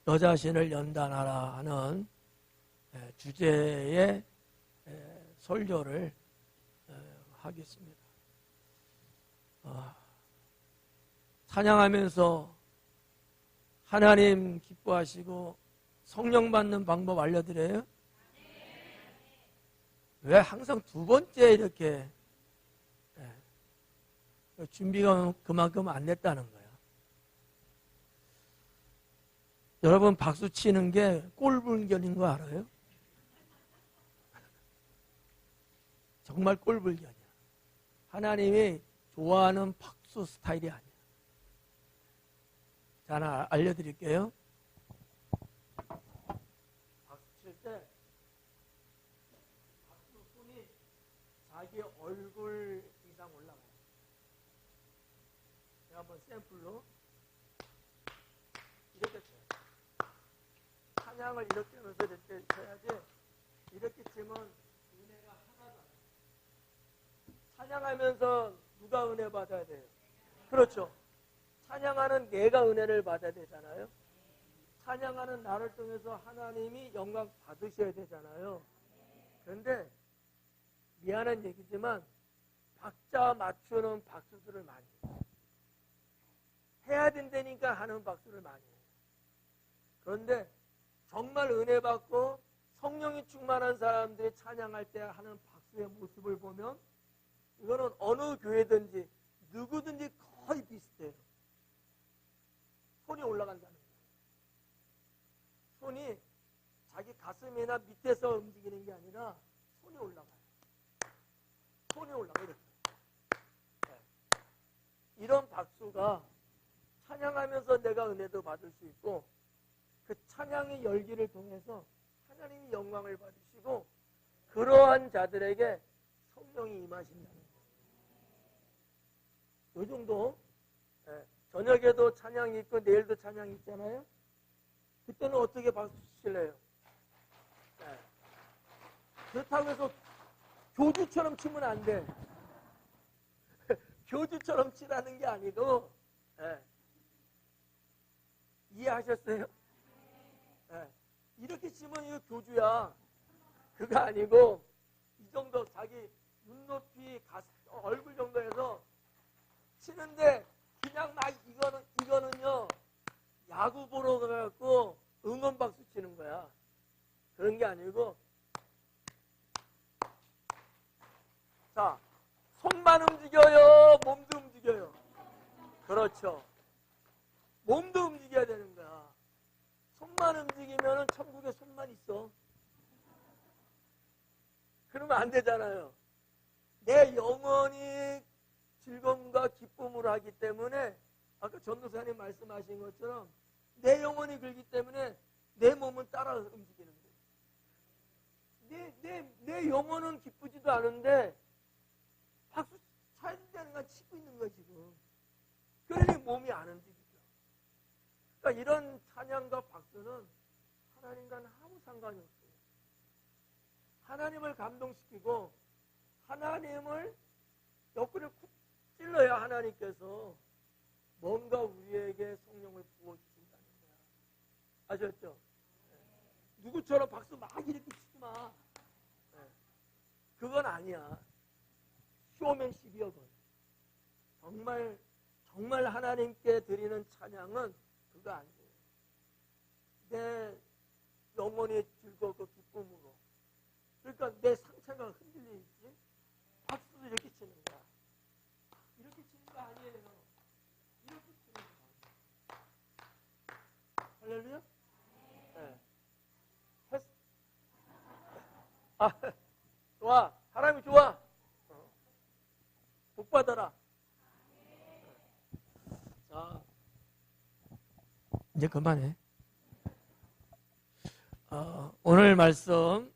너 자신을 연단하라 하는 주제의 설교를 하겠습니다. 찬양하면서 하나님 기뻐하시고 성령 받는 방법 알려드려요? 왜 항상 두 번째 이렇게 준비가 그만큼 안 됐다는 거예요. 여러분 박수 치는 게 꼴불견인 거 알아요? 정말 꼴불견이야. 하나님이 좋아하는 박수 스타일이 아니야. 자, 하나 알려드릴게요. 박수 칠 때 박수 손이 자기 얼굴 이상 올라가요. 제가 한번 샘플로 이렇게 쳐요. 찬양을 이렇게 하면서 이렇게 쳐야지, 이렇게 치면 은혜가 하나도 안 돼요. 찬양하면서 누가 은혜 받아야 돼요? 그렇죠. 찬양하는 내가 은혜를 받아야 되잖아요. 찬양하는 나를 통해서 하나님이 영광 받으셔야 되잖아요. 그런데 미안한 얘기지만 박자 맞추는 박수들을 많이 해요. 해야 된다니까 하는 박수를 많이 해요. 그런데 정말 은혜 받고 성령이 충만한 사람들이 찬양할 때 하는 박수의 모습을 보면 이거는 어느 교회든지 누구든지 거의 비슷해요. 손이 올라간다는 거예요. 손이 자기 가슴이나 밑에서 움직이는 게 아니라 손이 올라가요. 손이 올라가요. 이렇게. 네. 이런 박수가 찬양하면서 내가 은혜도 받을 수 있고 그 찬양의 열기를 통해서 하나님이 영광을 받으시고 그러한 자들에게 성령이 임하신다는 거예요. 이 정도. 네. 저녁에도 찬양이 있고 내일도 찬양이 있잖아요. 그때는 어떻게 박수 치실래요? 네. 그렇다고 해서 교주처럼 치면 안 돼. 교주처럼 치라는 게 아니고 네. 이해하셨어요? 네. 이렇게 치면 이거 교주야. 그거 아니고 이 정도 자기 눈높이 얼굴 정도에서 치는데 그냥 막 이거는요 야구 보러 가갖고 응원 박수 치는 거야. 그런 게 아니고 자 손만 움직여요, 몸도 움직여요. 그렇죠. 몸도 움직여야 되는 거야. 손만 움직이면 천국에 손만 있어. 그러면 안 되잖아요. 내 영혼이 즐거움과 기쁨으로 하기 때문에 아까 전도사님 말씀하신 것처럼 내 영혼이 그렇기 때문에 내 몸은 따라 움직이는 거예요. 내 영혼은 기쁘지도 않은데 박수 쳐야 되는 건 치고 있는 거야 지금. 그러니 몸이 안 움직이죠. 그러니까 이런 찬양과 박수는 하나님과는 아무 상관이 없어요. 하나님을 감동시키고 하나님을 옆구리를 쿡 찔러야 하나님께서 뭔가 우리에게 성령을 부어주신다는 거야. 아셨죠? 네. 누구처럼 박수 막 이렇게 치지 마. 네. 그건 아니야. 쇼맨십이야 그건. 정말 하나님께 드리는 찬양은 그거 아니에요. 내 영혼이 즐겁고 기쁨으로. 그러니까 내 상처가 흔들리지. 박수도 이렇게 치는 거야. 이렇게 치는 거 아니에요. 이렇게 치는 거 아니에요. 할렐루야? 네. 좋아. 사람이 좋아. 복 받아라. 자, 이제 그만해. 오늘 말씀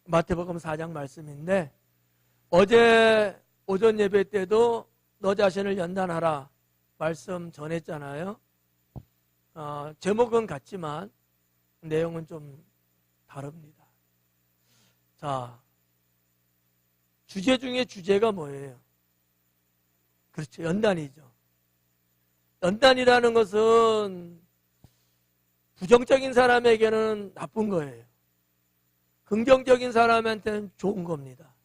마태복음 4장 말씀인데 어제 오전 예배 때도 너 자신을 연단하라 말씀 전했잖아요. 제목은 같지만 내용은 좀 다릅니다. 자, 주제 중에 주제가 뭐예요? 그렇죠. 연단이죠. 연단이라는 것은 부정적인 사람에게는 나쁜 거예요. 긍정적인 사람한테는 좋은 겁니다.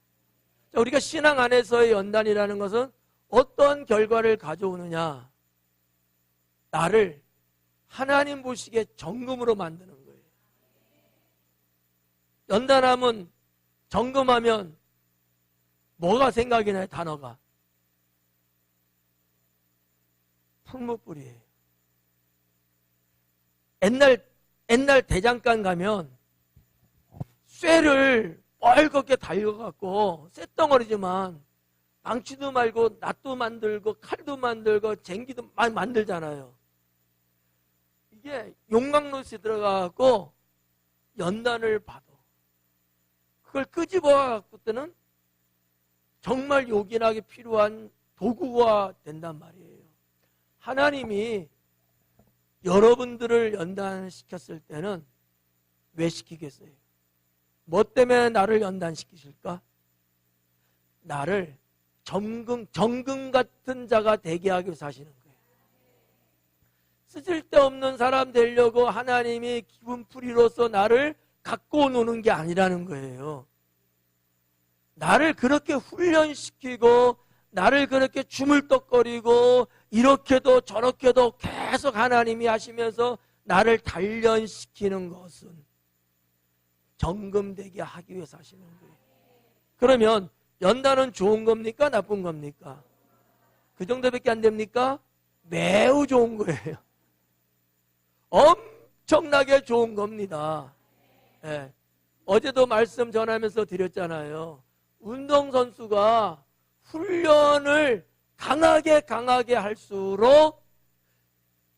자, 우리가 신앙 안에서의 연단이라는 것은 어떤 결과를 가져오느냐? 나를 하나님 보시기에 정금으로 만드는 거예요. 연단하면, 정금하면 뭐가 생각이 나요? 단어가 풀무불이에요. 옛날 대장간 가면 쇠를 뻘겋게 달려갖고 쇳덩어리지만 망치도 말고 낫도 만들고 칼도 만들고 쟁기도 많이 만들잖아요. 이게 용광로스에 들어가갖고 연단을 받아. 그걸 끄집어갖고 때는 정말 요긴하게 필요한 도구가 된단 말이에요. 하나님이 여러분들을 연단시켰을 때는 왜 시키겠어요? 뭐 때문에 나를 연단시키실까? 나를 정금 같은 자가 되게 하기 위해서 하시는 거예요. 쓸데없는 사람 되려고 하나님이 기분풀이로서 나를 갖고 노는 게 아니라는 거예요. 나를 그렇게 훈련시키고 나를 그렇게 주물떡거리고 이렇게도 저렇게도 계속 하나님이 하시면서 나를 단련시키는 것은 정금되게 하기 위해서 하시는 거예요. 그러면 연단은 좋은 겁니까? 나쁜 겁니까? 그 정도밖에 안 됩니까? 매우 좋은 거예요. 엄청나게 좋은 겁니다. 네. 어제도 말씀 전하면서 드렸잖아요. 운동선수가 훈련을 강하게 할수록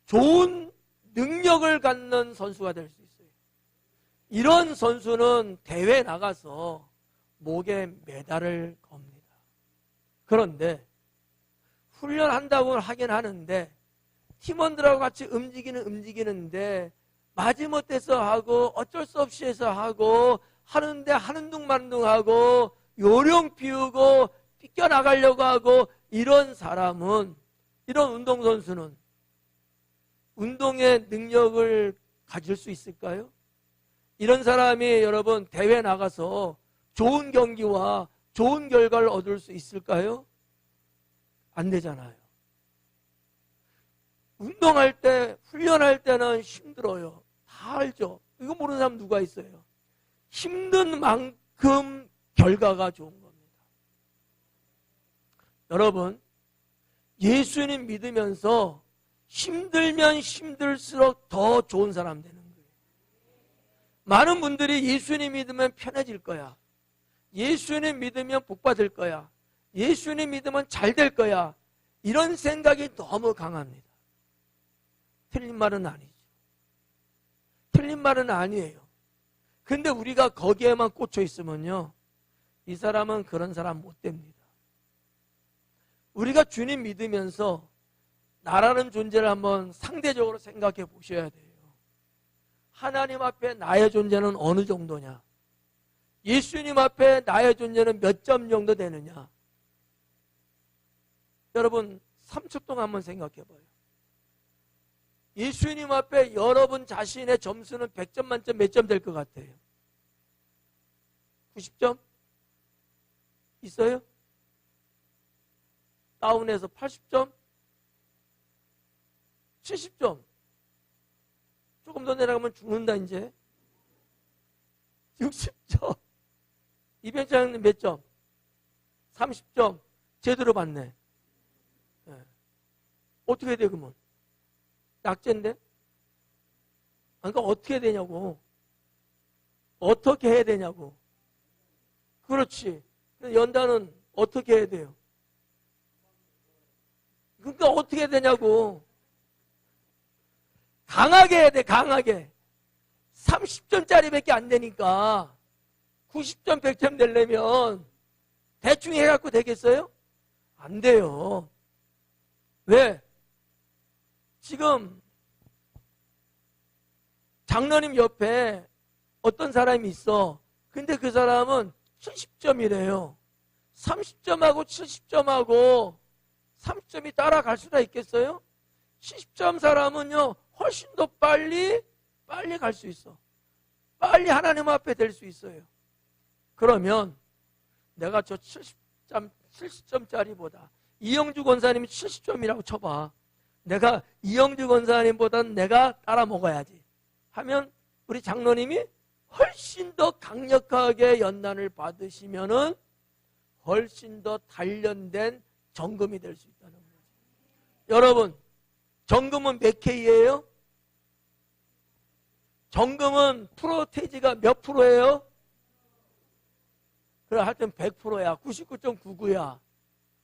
좋은 능력을 갖는 선수가 될 수 있어요. 이런 선수는 대회 나가서 목에 메달을 겁니다. 그런데 훈련한다고 하긴 하는데 팀원들하고 같이 움직이는데 마지못해서 하고 어쩔 수 없이 해서 하고 하는데 하는 둥 마는 둥 하고 요령 피우고 삐껴나가려고 하고 이런 사람은, 이런 운동선수는 운동의 능력을 가질 수 있을까요? 이런 사람이 여러분 대회 나가서 좋은 경기와 좋은 결과를 얻을 수 있을까요? 안 되잖아요. 운동할 때, 훈련할 때는 힘들어요. 다 알죠? 이거 모르는 사람 누가 있어요? 힘든 만큼 결과가 좋은 겁니다. 여러분, 예수님 믿으면서 힘들면 힘들수록 더 좋은 사람 되는 거예요. 많은 분들이 예수님 믿으면 편해질 거야. 예수님 믿으면 복 받을 거야. 예수님 믿으면 잘 될 거야. 이런 생각이 너무 강합니다. 틀린 말은 아니죠. 틀린 말은 아니에요. 근데 우리가 거기에만 꽂혀 있으면요, 이 사람은 그런 사람 못 됩니다. 우리가 주님 믿으면서 나라는 존재를 한번 상대적으로 생각해 보셔야 돼요. 하나님 앞에 나의 존재는 어느 정도냐? 예수님 앞에 나의 존재는 몇 점 정도 되느냐? 여러분 3초 동안 한번 생각해 봐요. 예수님 앞에 여러분 자신의 점수는 100점 만점 몇 점 될 것 같아요? 90점? 있어요? 다운해서 80점? 70점? 조금 더 내려가면 죽는다 이제. 60점? 이병장님 몇 점? 30점? 제대로 봤네. 네. 어떻게 해야 돼 그러면? 약제인데? 그러니까 어떻게 해야 되냐고. 어떻게 해야 되냐고. 그렇지. 연단은 어떻게 해야 돼요? 그러니까 어떻게 해야 되냐고. 강하게 해야 돼, 강하게. 30점짜리밖에 안 되니까 90점, 100점 되려면 대충 해갖고 되겠어요? 안 돼요. 왜? 지금 장로님 옆에 어떤 사람이 있어. 근데 그 사람은 70점이래요. 30점하고 70점하고 30점이 따라갈 수가 있겠어요? 70점 사람은요 훨씬 더 빨리 빨리 갈 수 있어. 빨리 하나님 앞에 될 수 있어요. 그러면 내가 저 70점짜리보다 이영주 권사님이 70점이라고 쳐봐. 내가 이영주 권사님보다는 내가 따라 먹어야지 하면 우리 장로님이 훨씬 더 강력하게 연단을 받으시면은 훨씬 더 단련된 정금이 될 수 있다는 거죠. 여러분, 정금은 몇 K예요? 정금은 프로테이지가 몇 프로예요? 그래, 하여튼 100%야. 99.99야.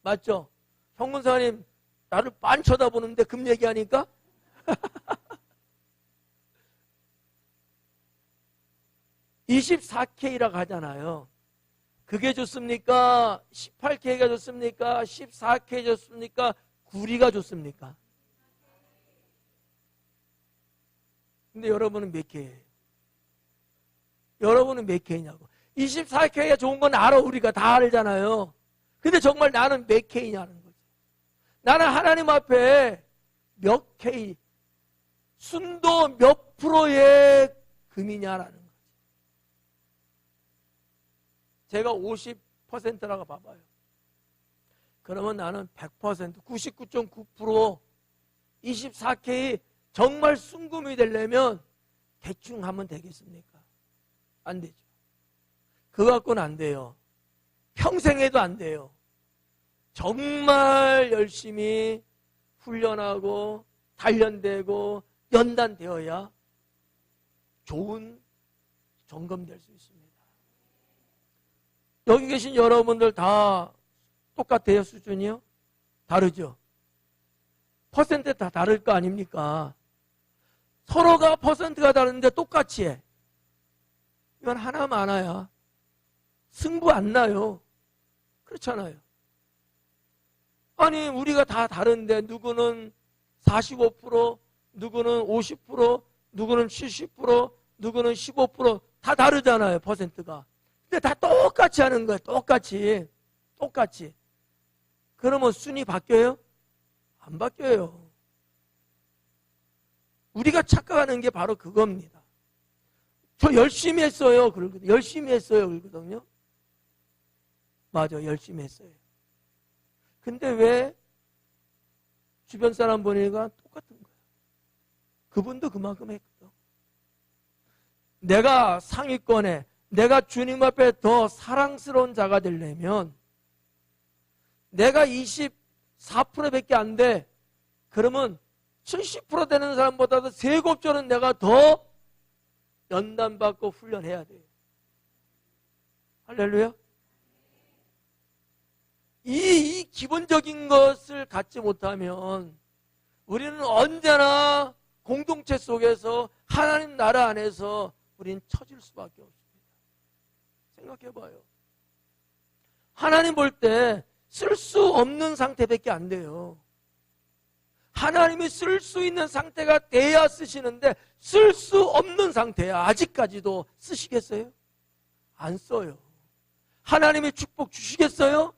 맞죠? 형문사님, 나를 빤 쳐다보는데 금 얘기하니까? (24K라고) 하잖아요. 그게 좋습니까? 18K가 좋습니까? 14K 좋습니까? 9리가 좋습니까? 근데 여러분은 몇 K예요? 여러분은 몇 K냐고. 24K가 좋은 건 알아. 우리가 다 알잖아요. 근데 정말 나는 몇 K냐는 거죠. 나는 하나님 앞에 몇 K, 순도 몇 프로의 금이냐라는 거죠. 제가 50%라고 봐봐요. 그러면 나는 100%, 99.9%, 24K 정말 순금이 되려면 대충 하면 되겠습니까? 안 되죠. 그거 갖고는 안 돼요. 평생 해도 안 돼요. 정말 열심히 훈련하고 단련되고 연단되어야 좋은 점검 될 수 있습니다. 여기 계신 여러분들 다 똑같아요? 수준이요? 다르죠? 퍼센트 다 다를 거 아닙니까? 서로가 퍼센트가 다른데 똑같이 해. 이건 하나 많아야 승부 안 나요. 그렇잖아요. 아니, 우리가 다 다른데 누구는 45%, 누구는 50%, 누구는 70%, 누구는 15%다 다르잖아요. 퍼센트가. 근데 다 똑같이 하는 거예요. 똑같이. 그러면 순위 바뀌어요? 안 바뀌어요. 우리가 착각하는 게 바로 그겁니다. 저 열심히 했어요. 그러거든요. 열심히 했어요. 그러거든요. 맞아, 열심히 했어요. 근데 왜 주변 사람 보니까 똑같은 거야? 그분도 그만큼 했거든. 내가 상위권에, 내가 주님 앞에 더 사랑스러운 자가 되려면 내가 24%밖에 안 돼. 그러면 70% 되는 사람보다도 3곱절은 내가 더 연단받고 훈련해야 돼요. 할렐루야. 이 기본적인 것을 갖지 못하면 우리는 언제나 공동체 속에서 하나님 나라 안에서 우리는 처질 수밖에 없습니다. 생각해봐요. 하나님 볼 때 쓸 수 없는 상태밖에 안 돼요. 하나님이 쓸 수 있는 상태가 돼야 쓰시는데 쓸 수 없는 상태야. 아직까지도 쓰시겠어요? 안 써요. 하나님이 축복 주시겠어요?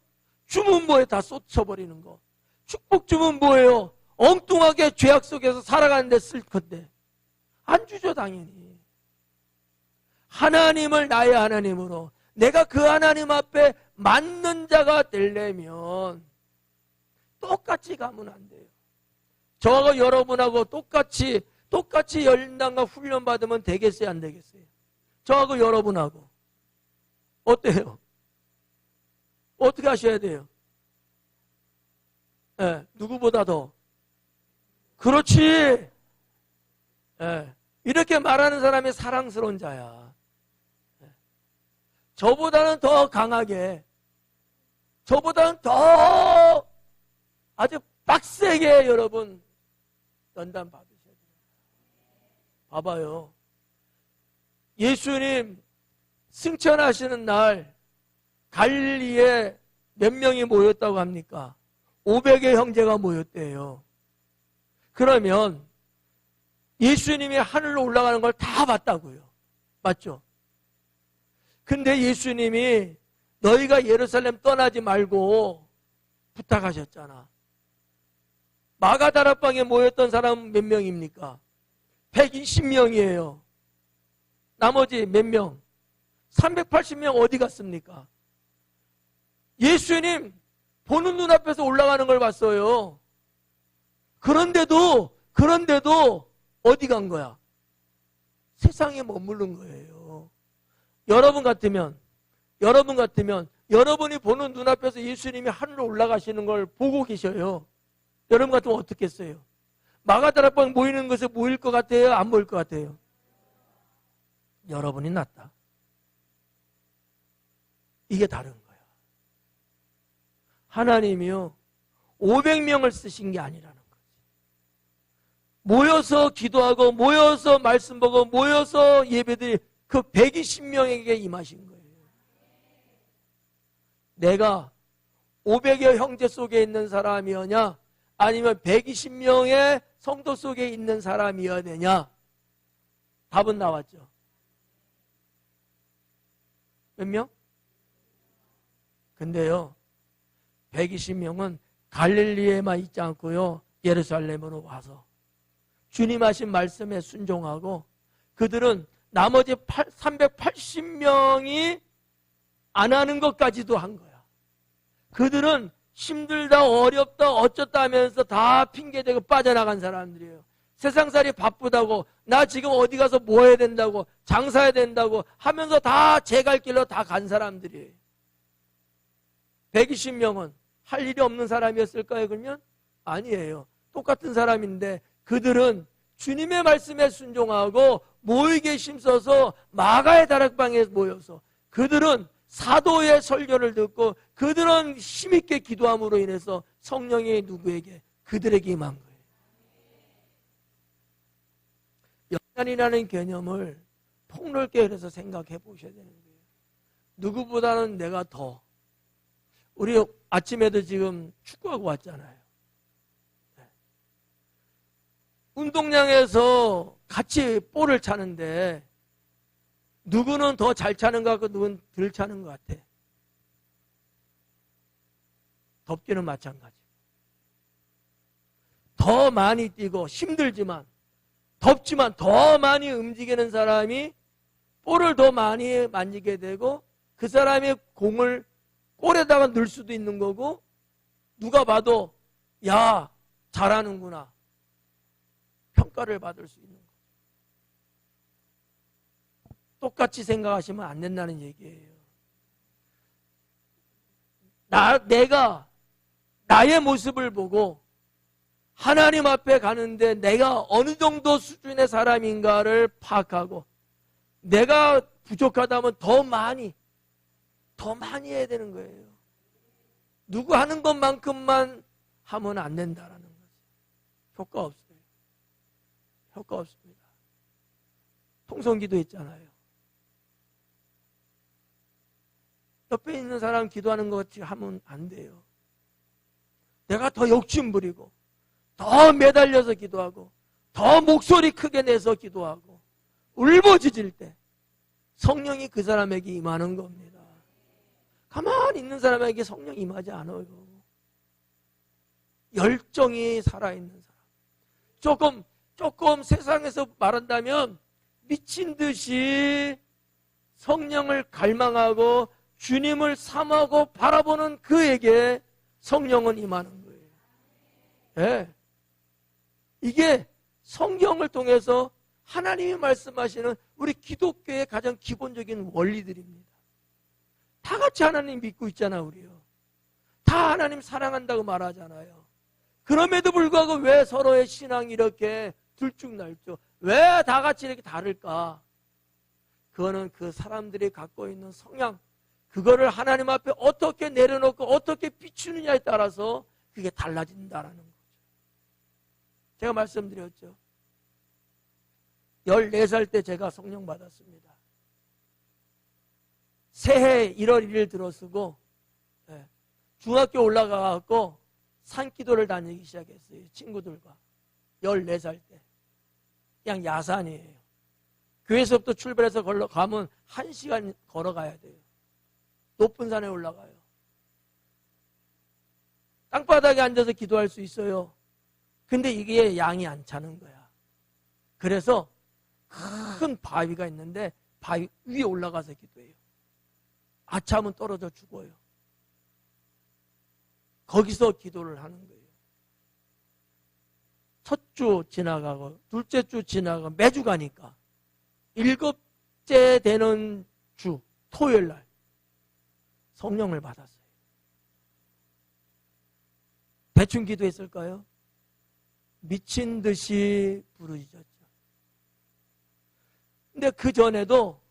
주면 뭐에 다 쏟쳐버리는 거. 축복 주면 뭐예요? 엉뚱하게 죄악 속에서 살아가는데 쓸 건데 안 주죠. 당연히. 하나님을 나의 하나님으로 내가 그 하나님 앞에 맞는 자가 되려면 똑같이 가면 안 돼요. 저하고 여러분하고 똑같이 연단과 훈련 받으면 되겠어요? 안 되겠어요? 저하고 여러분하고 어때요? 어떻게 하셔야 돼요? 네, 누구보다 더. 그렇지. 네, 이렇게 말하는 사람이 사랑스러운 자야. 네, 저보다는 더 강하게, 저보다는 더 아주 빡세게 여러분 연단 받으셔야 돼요. 봐봐요. 예수님 승천하시는 날 갈릴리에 몇 명이 모였다고 합니까? 500의 형제가 모였대요. 그러면 예수님이 하늘로 올라가는 걸 다 봤다고요. 맞죠? 근데 예수님이 너희가 예루살렘 떠나지 말고 부탁하셨잖아. 마가다라방에 모였던 사람은 몇 명입니까? 120명이에요. 나머지 몇 명? 380명 어디 갔습니까? 예수님 보는 눈앞에서 올라가는 걸 봤어요. 그런데도 어디 간 거야? 세상에 머무른 거예요. 여러분 같으면 여러분이 보는 눈앞에서 예수님이 하늘로 올라가시는 걸 보고 계셔요. 여러분 같으면 어떻겠어요? 마가다락방 모이는 것에 모일 것 같아요? 안 모일 것 같아요? 여러분이 낫다. 이게 다른 거야. 하나님이요 500명을 쓰신 게 아니라는 거지. 모여서 기도하고 모여서 말씀 보고 모여서 예배드리 그 120명에게 임하신 거예요. 내가 500여 형제 속에 있는 사람이었냐 아니면 120명의 성도 속에 있는 사람이어야 되냐? 답은 나왔죠. 몇 명? 근데요 120명은 갈릴리에만 있지 않고요 예루살렘으로 와서 주님 하신 말씀에 순종하고 그들은 나머지 380명이 안 하는 것까지도 한 거야. 그들은 힘들다 어렵다 어쩌다 하면서 다 핑계대고 빠져나간 사람들이에요. 세상살이 바쁘다고 나 지금 어디 가서 뭐 해야 된다고 장사해야 된다고 하면서 다 제 갈 길로 다 간 사람들이에요. 120명은 할 일이 없는 사람이었을까요? 그러면? 아니에요. 똑같은 사람인데 그들은 주님의 말씀에 순종하고 모이게 힘써서 마가의 다락방에 모여서 그들은 사도의 설교를 듣고 그들은 힘있게 기도함으로 인해서 성령이 누구에게? 그들에게 임한 거예요. 연단이라는 개념을 폭넓게 그래서 생각해 보셔야 되는 거예요. 누구보다는 내가 더. 우리 아침에도 지금 축구하고 왔잖아요. 운동장에서 같이 볼을 차는데 누구는 더 잘 차는 것 같고 누구는 덜 차는 것 같아. 덥기는 마찬가지. 더 많이 뛰고 힘들지만 덥지만 더 많이 움직이는 사람이 볼을 더 많이 만지게 되고 그 사람의 공을 골에다가 넣을 수도 있는 거고 누가 봐도 야 잘하는구나 평가를 받을 수 있는 거죠. 똑같이 생각하시면 안 된다는 얘기예요. 내가 나의 모습을 보고 하나님 앞에 가는데 내가 어느 정도 수준의 사람인가를 파악하고 내가 부족하다면 더 많이 해야 되는 거예요. 누구 하는 것만큼만 하면 안 된다라는 거죠. 효과 없어요. 효과 없습니다. 통성기도 했잖아요. 옆에 있는 사람 기도하는 것 같이 하면 안 돼요. 내가 더 욕심부리고 더 매달려서 기도하고 더 목소리 크게 내서 기도하고 울부짖을 때 성령이 그 사람에게 임하는 겁니다. 가만히 있는 사람에게 성령이 임하지 않아요. 열정이 살아있는 사람. 조금 세상에서 말한다면 미친 듯이 성령을 갈망하고 주님을 삼하고 바라보는 그에게 성령은 임하는 거예요. 네. 이게 성경을 통해서 하나님이 말씀하시는 우리 기독교의 가장 기본적인 원리들입니다. 다 같이 하나님 믿고 있잖아, 우리요. 다 하나님 사랑한다고 말하잖아요. 그럼에도 불구하고 왜 서로의 신앙이 이렇게 들쭉날쭉, 왜 다 같이 이렇게 다를까? 그거는 그 사람들이 갖고 있는 성향, 그거를 하나님 앞에 어떻게 내려놓고 어떻게 비추느냐에 따라서 그게 달라진다라는 거죠. 제가 말씀드렸죠. 14살 때 제가 성령 받았습니다. 새해 1월 1일 들어서고 중학교 올라가서 산기도를 다니기 시작했어요. 친구들과. 14살 때. 그냥 야산이에요. 교회에서부터 출발해서 가면 1시간 걸어가야 돼요. 높은 산에 올라가요. 땅바닥에 앉아서 기도할 수 있어요. 근데 이게 양이 안 차는 거야. 그래서 큰 바위가 있는데 바위 위에 올라가서 기도해요. 아차하면 떨어져 죽어요. 거기서 기도를 하는 거예요. 첫 주 지나가고 둘째 주 지나가고 매주 가니까 7째 되는 주 토요일 날 성령을 받았어요. 대충 기도했을까요? 미친 듯이 부르짖었죠. 근데 그전에도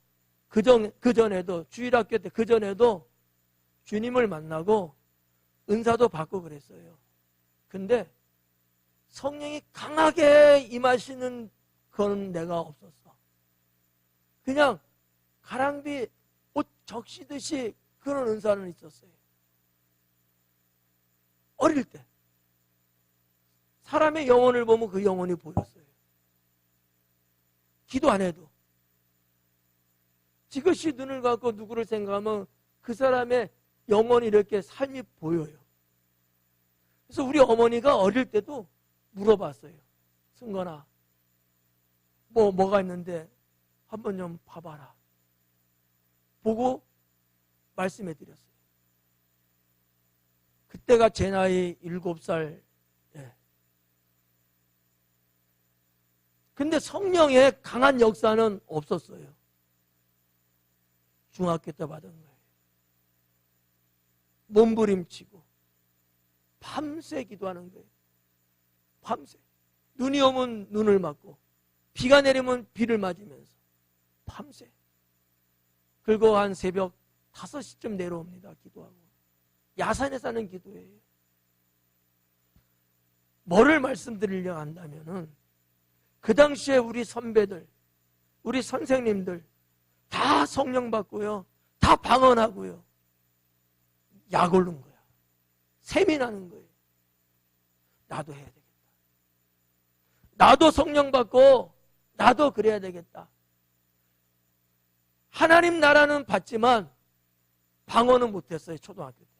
주일학교 때 그전에도 주님을 만나고 은사도 받고 그랬어요. 근데 성령이 강하게 임하시는 건 내가 없었어. 그냥 가랑비 옷 적시듯이 그런 은사는 있었어요. 어릴 때 사람의 영혼을 보면 그 영혼이 보였어요. 기도 안 해도 지그시 눈을 감고 누구를 생각하면 그 사람의 영혼이 이렇게 삶이 보여요. 그래서 우리 어머니가 어릴 때도 물어봤어요. 승건아, 뭐가 있는데 한번 좀 봐봐라. 보고 말씀해 드렸어요. 그때가 제 나이 7살. 근데 성령의 강한 역사는 없었어요. 중학교 때 받은 거예요. 몸부림치고 밤새 기도하는 거예요. 밤새. 눈이 오면 눈을 맞고 비가 내리면 비를 맞으면서 밤새. 그리고 한 새벽 5시쯤 내려옵니다. 기도하고. 야산에 사는 기도예요. 뭐를 말씀드리려 한다면은 그 당시에 우리 선배들, 우리 선생님들 다 성령 받고요. 다 방언하고요. 약 오른 거야. 셈이 나는 거예요. 나도 해야 되겠다. 나도 성령 받고 나도 그래야 되겠다. 하나님 나라는 받지만 방언은 못했어요. 초등학교 때.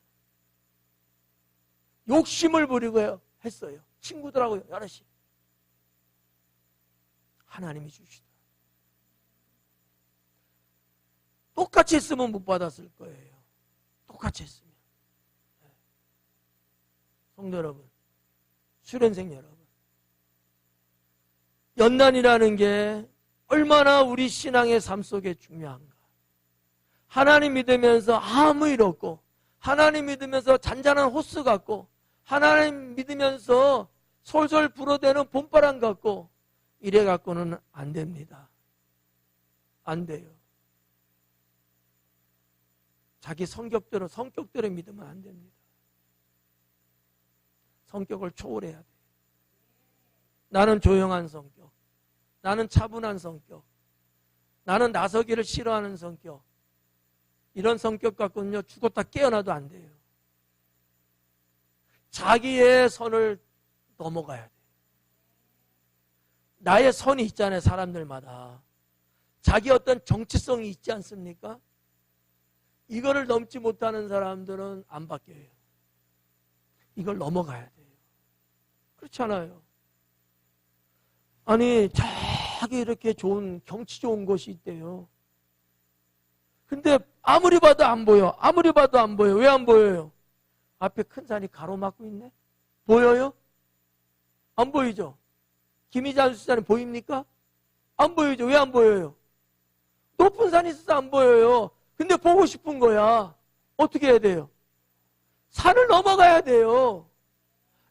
욕심을 부리고 했어요. 친구들하고 여럿이. 하나님이 주시다. 똑같이 했으면 못 받았을 거예요. 똑같이 했으면. 성도 여러분, 수련생 여러분, 연단이라는 게 얼마나 우리 신앙의 삶 속에 중요한가. 하나님 믿으면서 아무 일 없고, 하나님 믿으면서 잔잔한 호수 같고, 하나님 믿으면서 솔솔 불어대는 봄바람 같고, 이래 갖고는 안 됩니다. 안 돼요. 자기 성격대로 믿으면 안 됩니다. 성격을 초월해야 돼요. 나는 조용한 성격, 나는 차분한 성격, 나는 나서기를 싫어하는 성격, 이런 성격 갖고는요 죽었다 깨어나도 안 돼요. 자기의 선을 넘어가야 돼요. 나의 선이 있잖아요. 사람들마다 자기 어떤 정치성이 있지 않습니까? 이거를 넘지 못하는 사람들은 안 바뀌어요. 이걸 넘어가야 돼요. 그렇잖아요. 아니 자기 이렇게 좋은 경치 좋은 곳이 있대요. 근데 아무리 봐도 안 보여. 아무리 봐도 안 보여. 왜 안 보여요? 앞에 큰 산이 가로막고 있네. 보여요? 안 보이죠? 김희자 수산이 보입니까? 안 보이죠? 왜 안 보여요? 높은 산이 있어서 안 보여요. 근데 보고 싶은 거야. 어떻게 해야 돼요? 산을 넘어가야 돼요.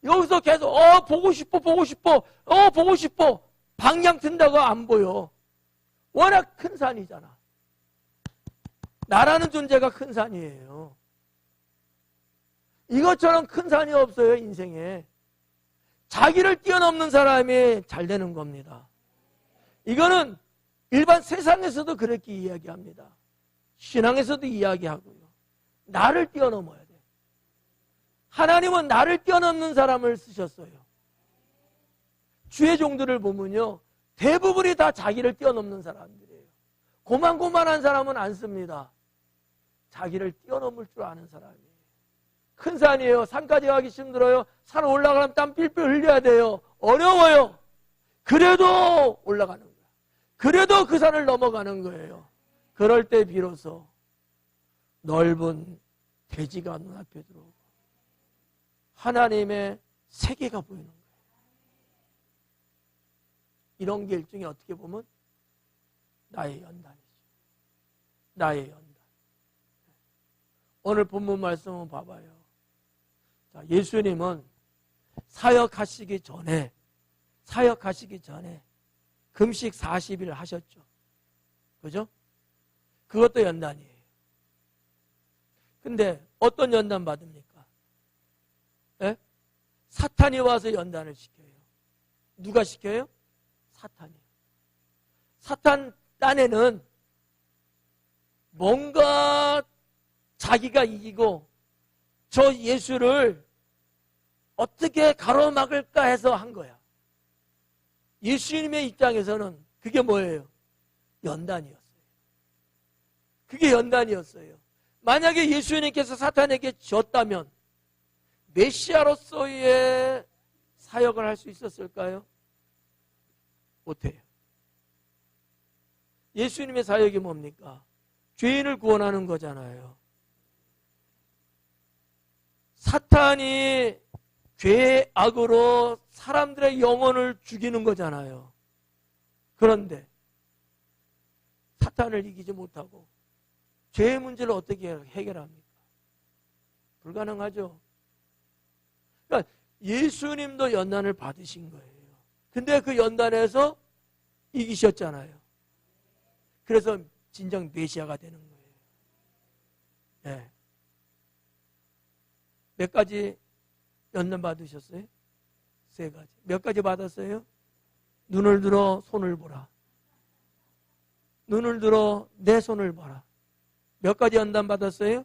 여기서 계속 보고 싶어 보고 싶어 방향 튼다고 안 보여. 워낙 큰 산이잖아. 나라는 존재가 큰 산이에요. 이것처럼 큰 산이 없어요. 인생에. 자기를 뛰어넘는 사람이 잘 되는 겁니다. 이거는 일반 세상에서도 그렇게 이야기합니다. 신앙에서도 이야기하고요. 나를 뛰어넘어야 돼. 하나님은 나를 뛰어넘는 사람을 쓰셨어요. 주의 종들을 보면요, 대부분이 다 자기를 뛰어넘는 사람들이에요. 고만고만한 사람은 안 씁니다. 자기를 뛰어넘을 줄 아는 사람이에요. 큰 산이에요. 산까지 가기 힘들어요. 산 올라가려면 땀 삘삘 흘려야 돼요. 어려워요. 그래도 올라가는 거야. 그래도 그 산을 넘어가는 거예요. 그럴 때 비로소 넓은 대지가 눈앞에 들어오고 하나님의 세계가 보이는 거예요. 이런 게 일종의 어떻게 보면 나의 연단이죠. 나의 연단. 오늘 본문 말씀을 봐봐요. 자, 예수님은 사역하시기 전에 금식 40일 하셨죠. 그죠? 그것도 연단이에요. 근데 어떤 연단 받습니까? 예? 사탄이 와서 연단을 시켜요. 누가 시켜요? 사탄이요. 사탄 딴에는 뭔가 자기가 이기고 저 예수를 어떻게 가로막을까 해서 한 거야. 예수님의 입장에서는 그게 뭐예요? 연단이었어요. 그게 연단이었어요. 만약에 예수님께서 사탄에게 졌다면 메시아로서의 사역을 할 수 있었을까요? 못해요. 예수님의 사역이 뭡니까? 죄인을 구원하는 거잖아요. 사탄이 죄의 악으로 사람들의 영혼을 죽이는 거잖아요. 그런데 사탄을 이기지 못하고 죄의 문제를 어떻게 해결합니까? 불가능하죠. 그러니까 예수님도 연단을 받으신 거예요. 근데 그 연단에서 이기셨잖아요. 그래서 진정 메시아가 되는 거예요. 네. 몇 가지 연단 받으셨어요? 3가지. 몇 가지 받았어요? 눈을 들어 손을 보라. 눈을 들어 내 손을 봐라. 몇 가지 연단 받았어요?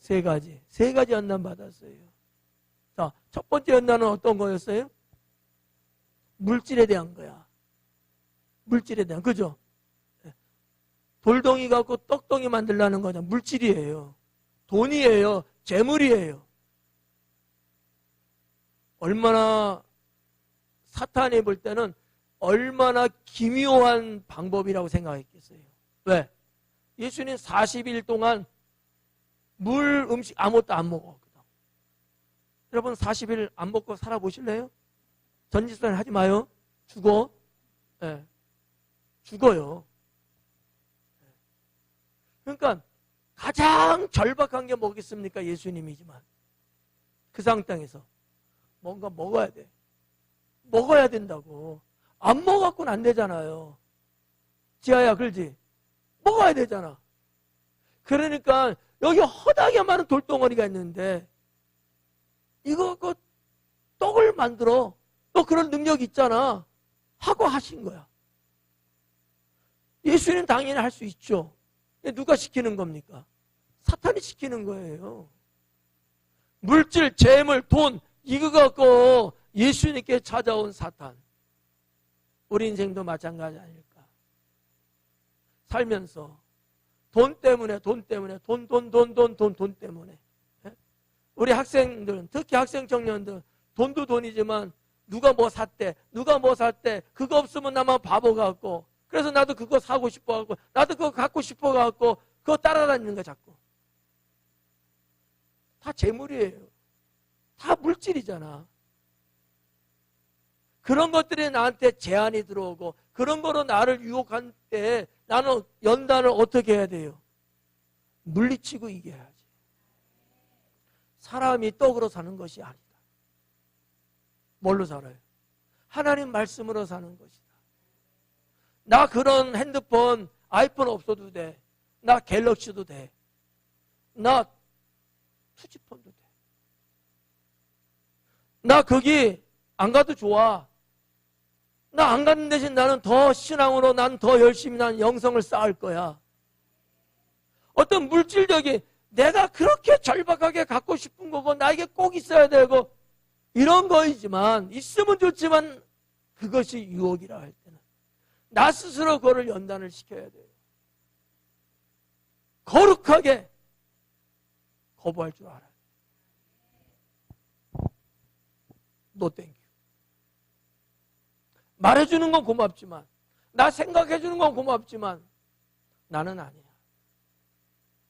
3가지. 3가지 연단 받았어요. 자, 첫 번째 연단은 어떤 거였어요? 물질에 대한 거야. 물질에 대한, 그죠? 돌덩이 갖고 떡덩이 만들라는 거냐. 물질이에요. 돈이에요. 재물이에요. 얼마나 사탄이 볼 때는 얼마나 기묘한 방법이라고 생각했겠어요. 왜? 예수님 40일 동안 물, 음식 아무것도 안 먹었거든. 여러분 40일 안 먹고 살아보실래요? 전지선 하지 마요. 죽어. 네. 죽어요. 그러니까 가장 절박한 게 뭐겠습니까? 예수님이지만 그 상황에서 뭔가 먹어야 돼. 먹어야 된다고. 안 먹어갖고는 안 되잖아요. 지아야, 그러지? 먹어야 되잖아. 그러니까 여기 허다하게 많은 돌덩어리가 있는데 이거 그 떡을 만들어. 너 그런 능력 있잖아. 하고 하신 거야. 예수님 당연히 할 수 있죠. 누가 시키는 겁니까? 사탄이 시키는 거예요. 물질, 재물, 돈 이거 갖고 예수님께 찾아온 사탄. 우리 인생도 마찬가지 아닐까. 살면서 돈 때문에 돈 때문에 돈 때문에. 우리 학생들은 특히 학생 청년들 돈도 돈이지만 누가 뭐 샀대 그거 없으면 나만 바보 같고 그래서 나도 그거 사고 싶어 갖고 나도 그거 갖고 싶어 갖고 그거 따라다니는 거 자꾸. 다 재물이에요. 다 물질이잖아. 그런 것들이 나한테 제한이 들어오고 그런 거로 나를 유혹할 때 나는 연단을 어떻게 해야 돼요? 물리치고 이겨야지. 사람이 떡으로 사는 것이 아니다. 뭘로 살아요? 하나님 말씀으로 사는 것이다. 나 그런 핸드폰, 아이폰 없어도 돼. 나 갤럭시도 돼. 나 투지폰도 돼. 나 거기 안 가도 좋아. 나 안 가는 대신 나는 더 신앙으로 난 더 열심히 난 영성을 쌓을 거야. 어떤 물질적인 내가 그렇게 절박하게 갖고 싶은 거고 나에게 꼭 있어야 되고 이런 거이지만 있으면 좋지만 그것이 유혹이라 할 때는 나 스스로 그거를 연단을 시켜야 돼요. 거룩하게 거부할 줄 알아요. No thank you. 말해주는 건 고맙지만 나 생각해 주는 건 고맙지만 나는 아니야.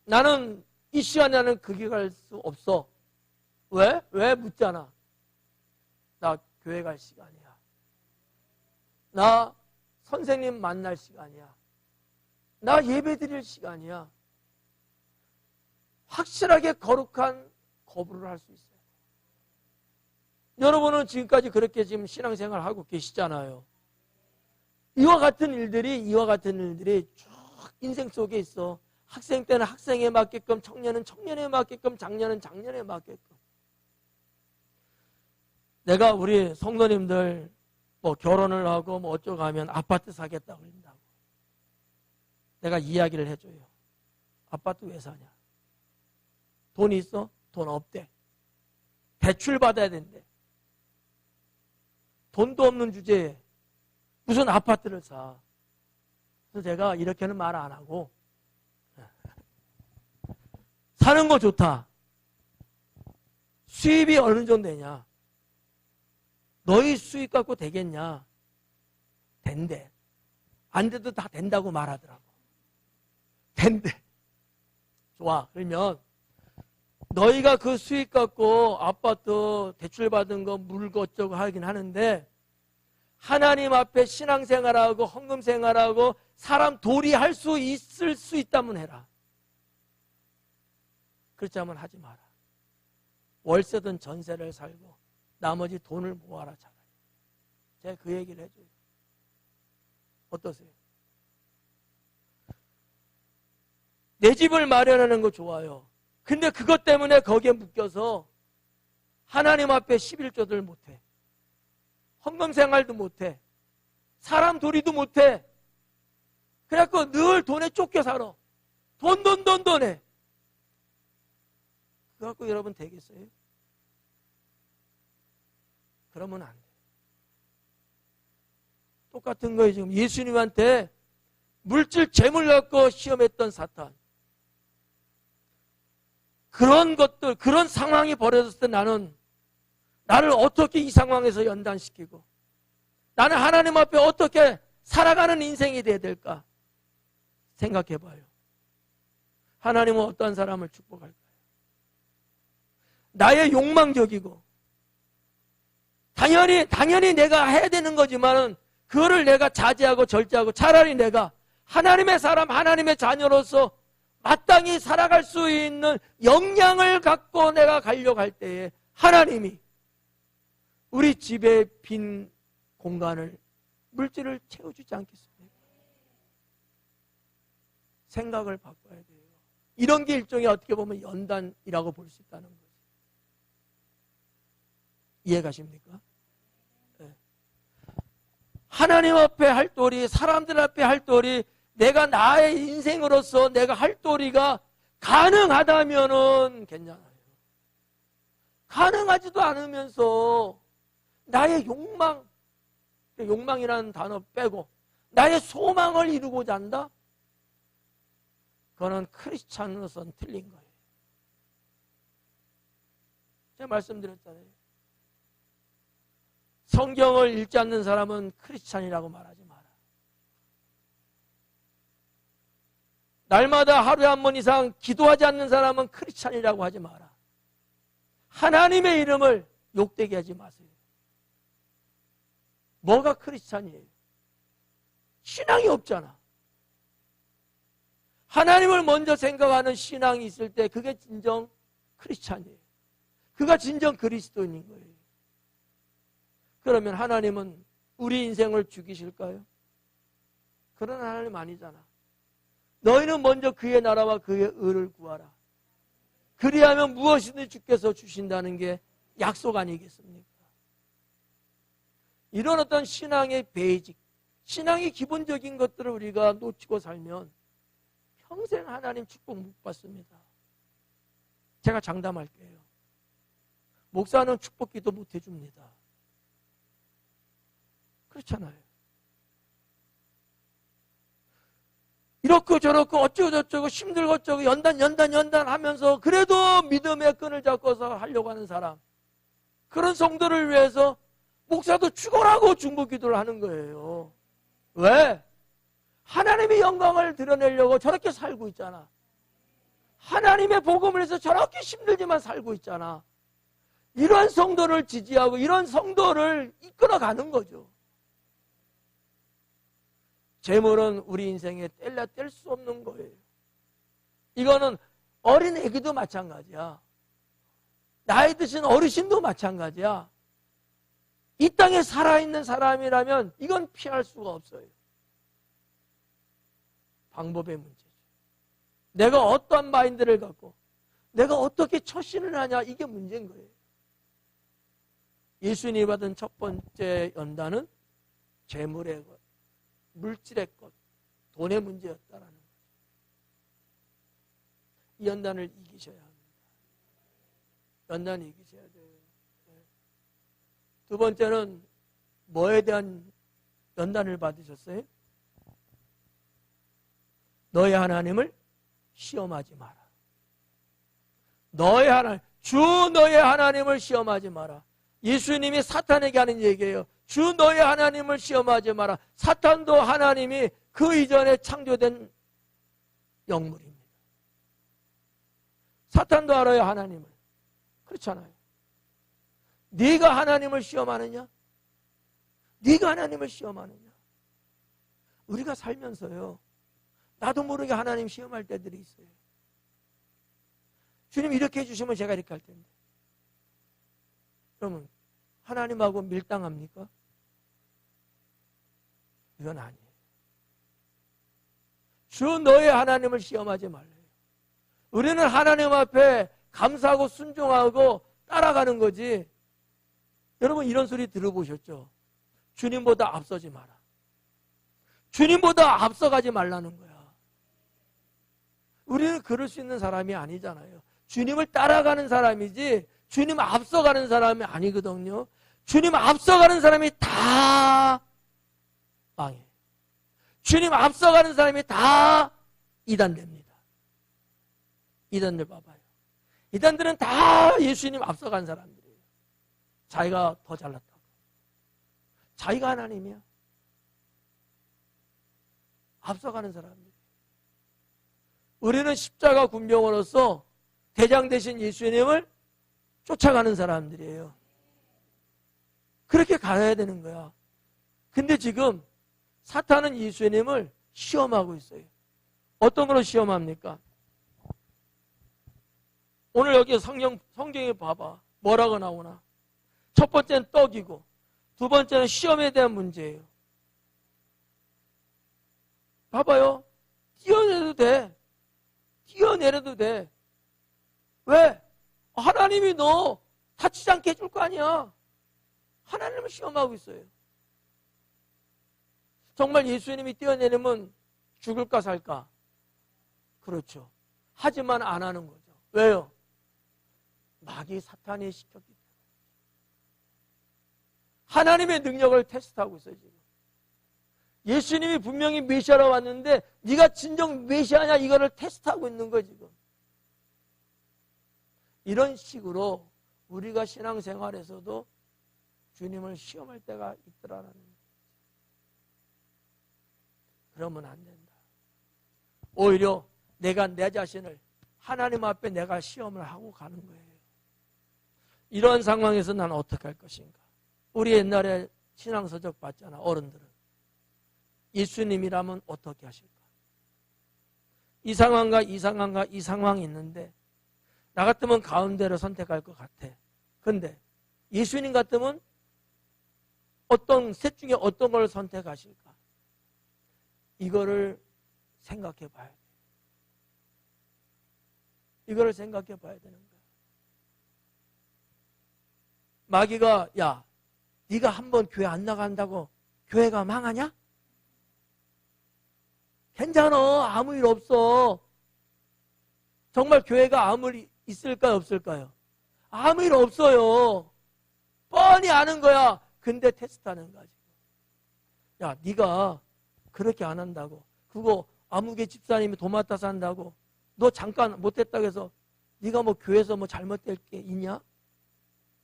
나는 이 시간에 나는 그 길 갈 수 없어. 왜? 왜 묻잖아. 나 교회 갈 시간이야. 나 선생님 만날 시간이야. 나 예배 드릴 시간이야. 확실하게 거룩한 거부를 할 수 있어요. 여러분은 지금까지 그렇게 지금 신앙생활 하고 계시잖아요. 이와 같은 일들이 쭉 인생 속에 있어. 학생 때는 학생에 맞게끔, 청년은 청년에 맞게끔, 장년은 장년에 맞게끔. 내가 우리 성도님들 뭐 결혼을 하고 뭐 어쩌고 하면 아파트 사겠다고 그런다고. 내가 이야기를 해줘요. 아파트 왜 사냐? 돈 있어? 돈 없대. 대출 받아야 된대. 돈도 없는 주제에 무슨 아파트를 사. 그래서 제가 이렇게는 말 안 하고 사는 거 좋다. 수입이 어느 정도 되냐? 너희 수입 갖고 되겠냐? 된대. 안 돼도 다 된다고 말하더라고. 된대. 좋아. 그러면 너희가 그 수익 갖고 아파트 대출 받은 거 물고 어쩌고 하긴 하는데 하나님 앞에 신앙생활하고 헌금생활하고 사람 도리할 수 있을 수 있다면 해라. 그렇지 않으면 하지 마라. 월세든 전세를 살고 나머지 돈을 모아라 차라리. 제가 그 얘기를 해줘요. 어떠세요? 내 집을 마련하는 거 좋아요. 근데 그것 때문에 거기에 묶여서 하나님 앞에 11조들 못해. 헌금 생활도 못해. 사람 도리도 못해. 그래갖고 늘 돈에 쫓겨 살아. 돈 해. 그거 갖고 여러분 되겠어요? 그러면 안 돼. 똑같은 거예요. 지금 예수님한테 물질 재물 갖고 시험했던 사탄. 그런 것들, 그런 상황이 벌어졌을 때 나를 어떻게 이 상황에서 연단시키고 나는 하나님 앞에 어떻게 살아가는 인생이 돼야 될까? 생각해 봐요. 하나님은 어떤 사람을 축복할까요? 나의 욕망적이고 당연히 내가 해야 되는 거지만은 그거를 내가 자제하고 절제하고 차라리 내가 하나님의 사람, 하나님의 자녀로서 마땅히 살아갈 수 있는 역량을 갖고 내가 가려고 할 때에 하나님이 우리 집의 빈 공간을 물질을 채워주지 않겠습니까? 생각을 바꿔야 돼요. 이런 게 일종의 어떻게 보면 연단이라고 볼 수 있다는 거죠. 이해가십니까? 네. 하나님 앞에 할 도리, 사람들 앞에 할 도리, 내가 나의 인생으로서 내가 할 도리가 가능하다면은 괜찮아요. 가능하지도 않으면서 나의 욕망이라는 단어 빼고 나의 소망을 이루고자 한다? 그거는 크리스찬으로서는 틀린 거예요. 제가 말씀드렸잖아요. 성경을 읽지 않는 사람은 크리스찬이라고 말하지 마라. 날마다 하루에 한 번 이상 기도하지 않는 사람은 크리스찬이라고 하지 마라. 하나님의 이름을 욕되게 하지 마세요. 뭐가 크리스찬이에요? 신앙이 없잖아. 하나님을 먼저 생각하는 신앙이 있을 때 그게 진정 크리스찬이에요. 그가 진정 그리스도인인 거예요. 그러면 하나님은 우리 인생을 죽이실까요? 그런 하나님 아니잖아. 너희는 먼저 그의 나라와 그의 의를 구하라. 그리하면 무엇이든 주께서 주신다는 게 약속 아니겠습니까? 이런 어떤 신앙의 베이직, 신앙의 기본적인 것들을 우리가 놓치고 살면 평생 하나님 축복 못 받습니다. 제가 장담할게요. 목사는 축복 기도 못 해줍니다. 그렇잖아요. 이렇고 저렇고 어쩌고 저쩌고 힘들고 어쩌고 연단 하면서 그래도 믿음의 끈을 잡고서 하려고 하는 사람, 그런 성도를 위해서 목사도 죽어라고 중보 기도를 하는 거예요. 왜? 하나님의 영광을 드러내려고 저렇게 살고 있잖아. 하나님의 복음을 해서 저렇게 힘들지만 살고 있잖아. 이런 성도를 지지하고 이런 성도를 이끌어가는 거죠. 재물은 우리 인생에 뗄래야 뗄 수 없는 거예요. 이거는 어린 애기도 마찬가지야. 나이 드신 어르신도 마찬가지야. 이 땅에 살아있는 사람이라면 이건 피할 수가 없어요. 방법의 문제죠. 내가 어떠한 마인드를 갖고 내가 어떻게 처신을 하냐, 이게 문제인 거예요. 예수님이 받은 첫 번째 연단은 재물의 것, 물질의 것, 돈의 문제였다라는 거죠. 이 연단을 이기셔야 합니다. 연단을 이기셔야 돼요. 두 번째는 뭐에 대한 연단을 받으셨어요? 너의 하나님을 시험하지 마라. 너의 하나님, 주 너의 하나님을 시험하지 마라. 예수님이 사탄에게 하는 얘기예요. 주 너의 하나님을 시험하지 마라. 사탄도 하나님이 그 이전에 창조된 영물입니다. 사탄도 알아요, 하나님을. 그렇잖아요. 네가 하나님을 시험하느냐? 네가 하나님을 시험하느냐? 우리가 살면서요, 나도 모르게 하나님 시험할 때들이 있어요. 주님 이렇게 해주시면 제가 이렇게 할 텐데. 그러면 하나님하고 밀당합니까? 이건 아니에요. 주 너의 하나님을 시험하지 말래요. 우리는 하나님 앞에 감사하고 순종하고 따라가는 거지. 여러분 이런 소리 들어보셨죠? 주님보다 앞서지 마라. 주님보다 앞서가지 말라는 거야. 우리는 그럴 수 있는 사람이 아니잖아요. 주님을 따라가는 사람이지 주님 앞서가는 사람이 아니거든요. 주님 앞서가는 사람이 다 망해. 주님 앞서가는 사람이 다 이단됩니다. 이단들 봐봐요. 이단들은 다 예수님 앞서간 사람들이에요. 자기가 더 잘났다고. 자기가 하나님이야. 앞서가는 사람들. 우리는 십자가 군병으로서 대장 되신 예수님을 쫓아가는 사람들이에요. 그렇게 가야 되는 거야. 근데 지금 사탄은 예수님을 시험하고 있어요. 어떤 걸로 시험합니까? 오늘 여기 성경에 봐봐. 뭐라고 나오나? 첫 번째는 떡이고, 두 번째는 시험에 대한 문제예요. 봐봐요. 뛰어내도 돼. 뛰어내려도 돼. 왜? 하나님이 너 다치지 않게 해줄 거 아니야. 하나님을 시험하고 있어요. 정말 예수님이 뛰어내리면 죽을까 살까? 그렇죠. 하지만 안 하는 거죠. 왜요? 마귀 사탄이 시켰기 때문에. 하나님의 능력을 테스트하고 있어요, 지금. 예수님이 분명히 메시아로 왔는데 네가 진정 메시아냐, 이거를 테스트하고 있는 거예요, 지금. 이런 식으로 우리가 신앙생활에서도 주님을 시험할 때가 있더라는 거예요. 그러면 안 된다. 오히려 내가 내 자신을 하나님 앞에 내가 시험을 하고 가는 거예요. 이런 상황에서 나는 어떻게 할 것인가? 우리 옛날에 신앙서적 봤잖아, 어른들은. 예수님이라면 어떻게 하실까? 이 상황과 이 상황과 이 상황이 있는데 나 같으면 가운데로 선택할 것 같아. 근데 예수님 같으면 셋 중에 어떤 걸 선택하실까? 이거를 생각해 봐야 돼. 이거를 생각해 봐야 되는 거야. 마귀가 야, 네가 한번 교회 안 나간다고 교회가 망하냐? 괜찮아. 아무 일 없어. 정말 교회가 아무 일 있을까요? 없을까요? 아무 일 없어요. 뻔히 아는 거야. 근데 테스트하는 거야. 야, 네가 그렇게 안 한다고, 그거 아무개 집사님이 도맡아서 한다고 너 잠깐 못했다고 해서 네가 뭐 교회에서 뭐 잘못될 게 있냐?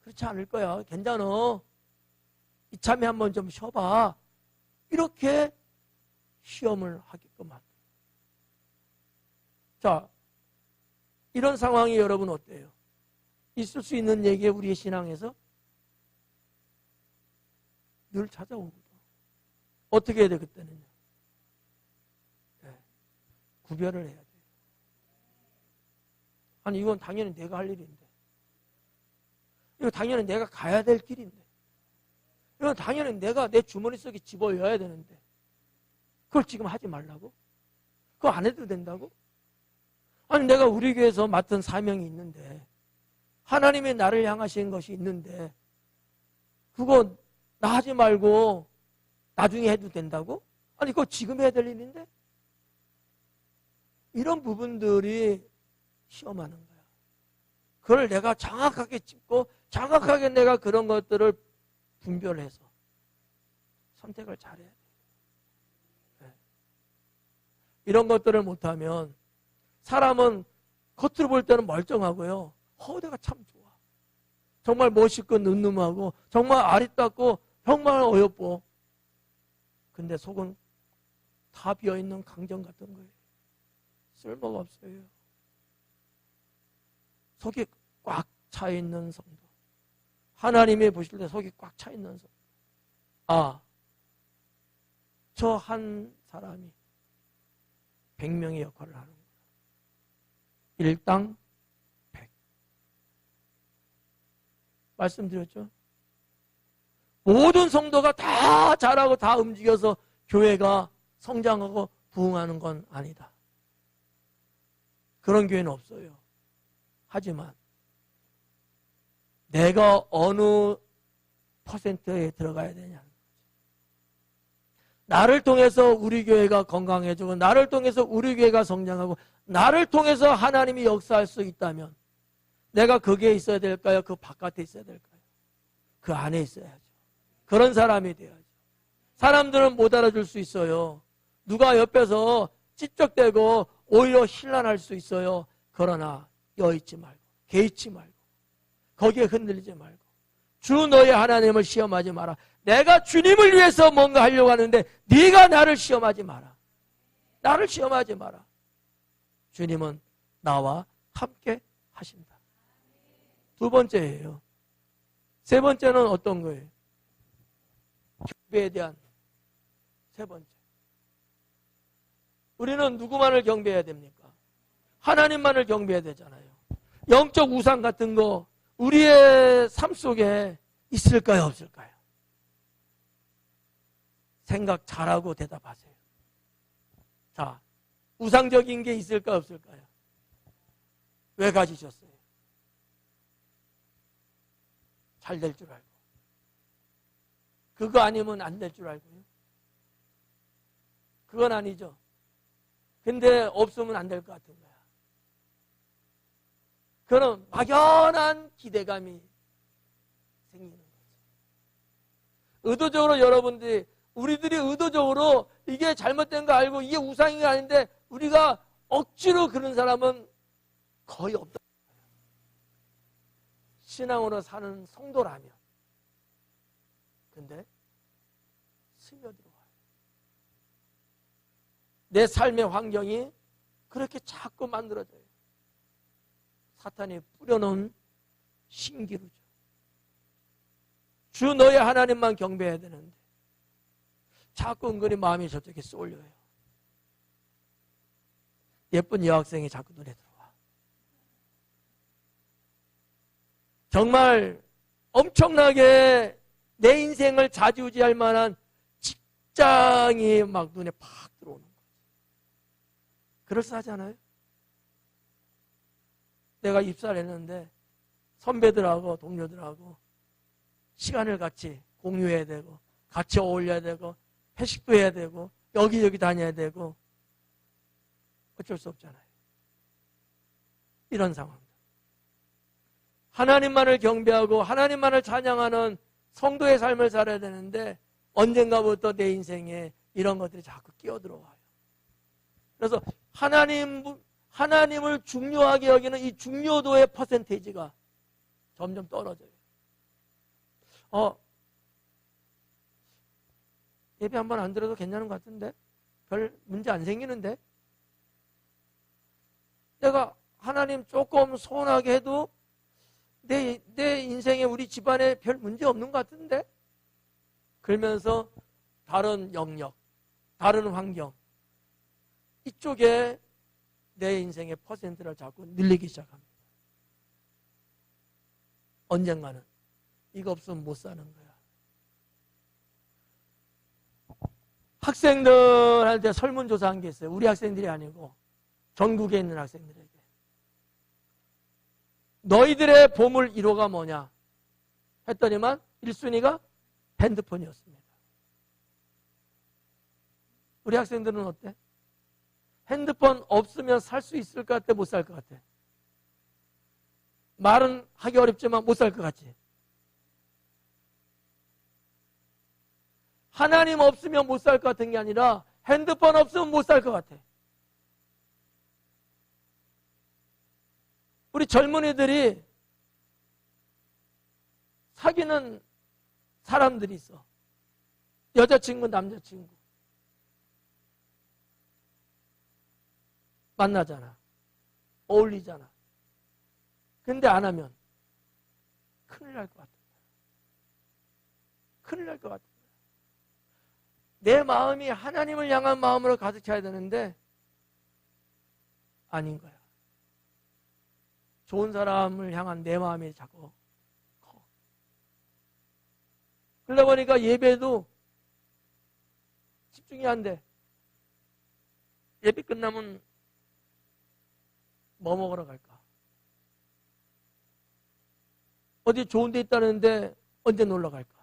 그렇지 않을 거야. 괜찮아. 이참에 한번 좀 쉬어봐. 이렇게 시험을 하게끔 한다. 자, 이런 상황이 여러분 어때요? 있을 수 있는 얘기에 우리의 신앙에서 늘 찾아오거든. 어떻게 해야 돼 그때는요? 네, 구별을 해야 돼요. 아니 이건 당연히 내가 할 일인데, 이거 당연히 내가 가야 될 길인데, 이건 당연히 내가 내 주머니 속에 집어넣어야 되는데 그걸 지금 하지 말라고? 그거 안 해도 된다고? 아니 내가 우리 교회에서 맡은 사명이 있는데, 하나님의 나를 향하신 것이 있는데 그거 나 하지 말고 나중에 해도 된다고? 아니 그거 지금 해야 될 일인데? 이런 부분들이 시험하는 거야. 그걸 내가 정확하게 짚고 정확하게 내가 그런 것들을 분별해서 선택을 잘해야 돼. 네. 이런 것들을 못하면 사람은 겉으로 볼 때는 멀쩡하고요, 내가 참 좋아, 정말 멋있고 늠름하고 정말 아리따고 정말 어여뻐. 근데 속은 다 비어있는 강정 같은 거예요. 쓸모가 없어요. 속이 꽉 차 있는 성도, 하나님이 보실 때 속이 꽉 차 있는 성도, 아, 저 한 사람이 100명의 역할을 하는 거예요. 일당 100. 말씀드렸죠? 모든 성도가 다 잘하고 다 움직여서 교회가 성장하고 부흥하는 건 아니다. 그런 교회는 없어요. 하지만 내가 어느 퍼센트에 들어가야 되냐는 거지. 나를 통해서 우리 교회가 건강해지고 나를 통해서 우리 교회가 성장하고 나를 통해서 하나님이 역사할 수 있다면 내가 거기에 있어야 될까요? 그 바깥에 있어야 될까요? 그 안에 있어야죠. 그런 사람이 돼야죠. 사람들은 못 알아줄 수 있어요. 누가 옆에서 찝쩍대고 오히려 신란할 수 있어요. 그러나 여있지 말고 개의치 말고 거기에 흔들리지 말고 주 너의 하나님을 시험하지 마라. 내가 주님을 위해서 뭔가 하려고 하는데 네가 나를 시험하지 마라. 나를 시험하지 마라. 주님은 나와 함께 하신다. 두 번째예요. 세 번째는 어떤 거예요? 경배에 대한 세 번째. 우리는 누구만을 경배해야 됩니까? 하나님만을 경배해야 되잖아요. 영적 우상 같은 거 우리의 삶 속에 있을까요? 없을까요? 생각 잘하고 대답하세요. 자, 우상적인 게 있을까요? 없을까요? 왜 가지셨어요? 잘 될 줄 알고. 그거 아니면 안 될 줄 알고요? 그건 아니죠. 근데 없으면 안 될 것 같은 거야. 그런 막연한 기대감이 생기는 거죠. 의도적으로 여러분들이, 우리들이 의도적으로 이게 잘못된 거 알고 이게 우상인 게 아닌데 우리가 억지로 그런 사람은 거의 없다. 신앙으로 사는 성도라면. 근데 스며들어와요. 내 삶의 환경이 그렇게 자꾸 만들어져요. 사탄이 뿌려놓은 신기루죠. 주 너의 하나님만 경배해야 되는데 자꾸 은근히 마음이 저쪽에 쏠려요. 예쁜 여학생이 자꾸 눈에 들어와. 정말 엄청나게 내 인생을 좌지우지할 만한 직장이 막 눈에 팍 들어오는 거지. 그럴싸하잖아요. 내가 입사를 했는데 선배들하고 동료들하고 시간을 같이 공유해야 되고 같이 어울려야 되고 회식도 해야 되고 여기저기 다녀야 되고 어쩔 수 없잖아요. 이런 상황. 하나님만을 경배하고 하나님만을 찬양하는 성도의 삶을 살아야 되는데 언젠가부터 내 인생에 이런 것들이 자꾸 끼어들어와요. 그래서 하나님을 중요하게 여기는 이 중요도의 퍼센테이지가 점점 떨어져요. 예배 한번 안 들어도 괜찮은 것 같은데 별 문제 안 생기는데? 내가 하나님 조금 서운하게 해도 내 인생에 우리 집안에 별 문제 없는 것 같은데? 그러면서 다른 영역, 다른 환경, 이쪽에 내 인생의 퍼센트를 자꾸 늘리기 시작합니다. 언젠가는 이거 없으면 못 사는 거야. 학생들한테 설문조사한 게 있어요. 우리 학생들이 아니고 전국에 있는 학생들에게. 너희들의 보물 1호가 뭐냐? 했더니만 1순위가 핸드폰이었습니다. 우리 학생들은 어때? 핸드폰 없으면 살 수 있을 것 같아? 못 살 것 같아? 말은 하기 어렵지만 못 살 것 같지? 하나님 없으면 못 살 것 같은 게 아니라 핸드폰 없으면 못 살 것 같아. 우리 젊은이들이 사귀는 사람들이 있어. 여자친구, 남자친구. 만나잖아. 어울리잖아. 근데 안 하면 큰일 날 것 같아. 큰일 날 것 같아. 내 마음이 하나님을 향한 마음으로 가득 차야 되는데 아닌 거야. 좋은 사람을 향한 내 마음이 자꾸 커. 그러다 보니까 예배도 집중이 안 돼. 예배 끝나면 뭐 먹으러 갈까? 어디 좋은 데 있다는데 언제 놀러 갈까?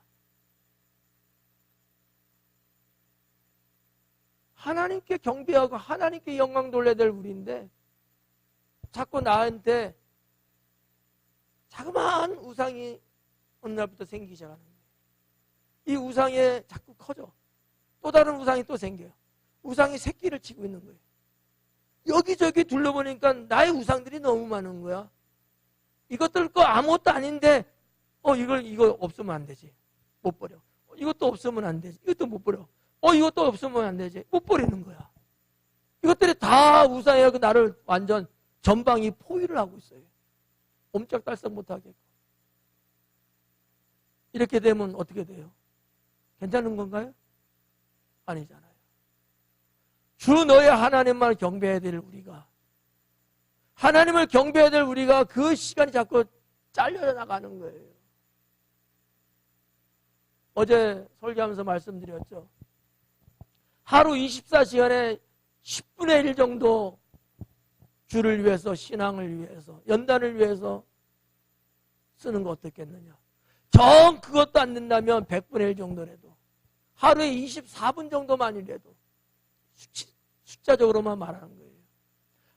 하나님께 경배하고 하나님께 영광 돌려야 될 우리인데 자꾸 나한테 자그마한 우상이 어느 날부터 생기기 시작하는 거예요. 이 우상이 자꾸 커져. 또 다른 우상이 또 생겨요. 우상이 새끼를 치고 있는 거예요. 여기저기 둘러보니까 나의 우상들이 너무 많은 거야. 이것들 거 아무것도 아닌데 이거 없으면 안 되지. 못 버려. 이것도 없으면 안 되지. 이것도 못 버려. 이것도 없으면 안 되지. 못 버리는 거야. 이것들이 다 우상이라고 나를 완전 전방위 포위를 하고 있어요. 옴짝달싹 못하게. 이렇게 되면 어떻게 돼요? 괜찮은 건가요? 아니잖아요. 주 너의 하나님만 경배해야 될 우리가, 하나님을 경배해야 될 우리가 그 시간이 자꾸 잘려 나가는 거예요. 어제 설교하면서 말씀드렸죠. 하루 24시간에 10분의 1 정도 주를 위해서, 신앙을 위해서, 연단을 위해서 쓰는 거 어떻겠느냐. 정 그것도 안 된다면 100분의 1 정도라도, 하루에 24분 정도만이라도, 숫자적으로만 말하는 거예요.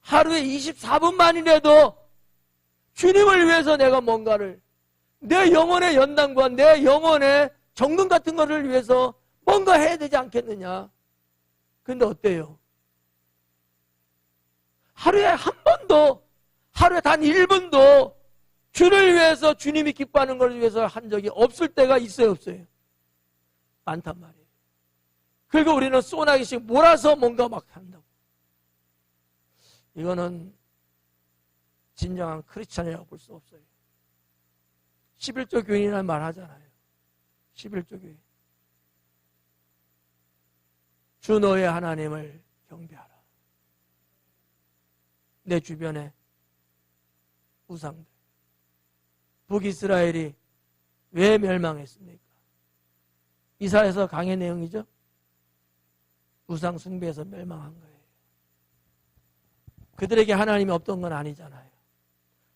하루에 24분만이라도 주님을 위해서 내가 뭔가를, 내 영혼의 연단과 내 영혼의 정금 같은 거를 위해서 뭔가 해야 되지 않겠느냐. 근데 어때요? 하루에 한 번도, 하루에 단 1분도 주를 위해서, 주님이 기뻐하는 걸 위해서 한 적이 없을 때가 있어요, 없어요? 많단 말이에요. 그리고 우리는 소나기씩 몰아서 뭔가 막 한다고. 이거는 진정한 크리스찬이라고 볼 수 없어요. 11조 교인이라는 말 하잖아요. 11조 교인. 주 너의 하나님을 경배하라. 내 주변에 우상들. 북이스라엘이 왜 멸망했습니까? 이사야서 강의 내용이죠. 우상 숭배에서 멸망한 거예요. 그들에게 하나님이 없던 건 아니잖아요.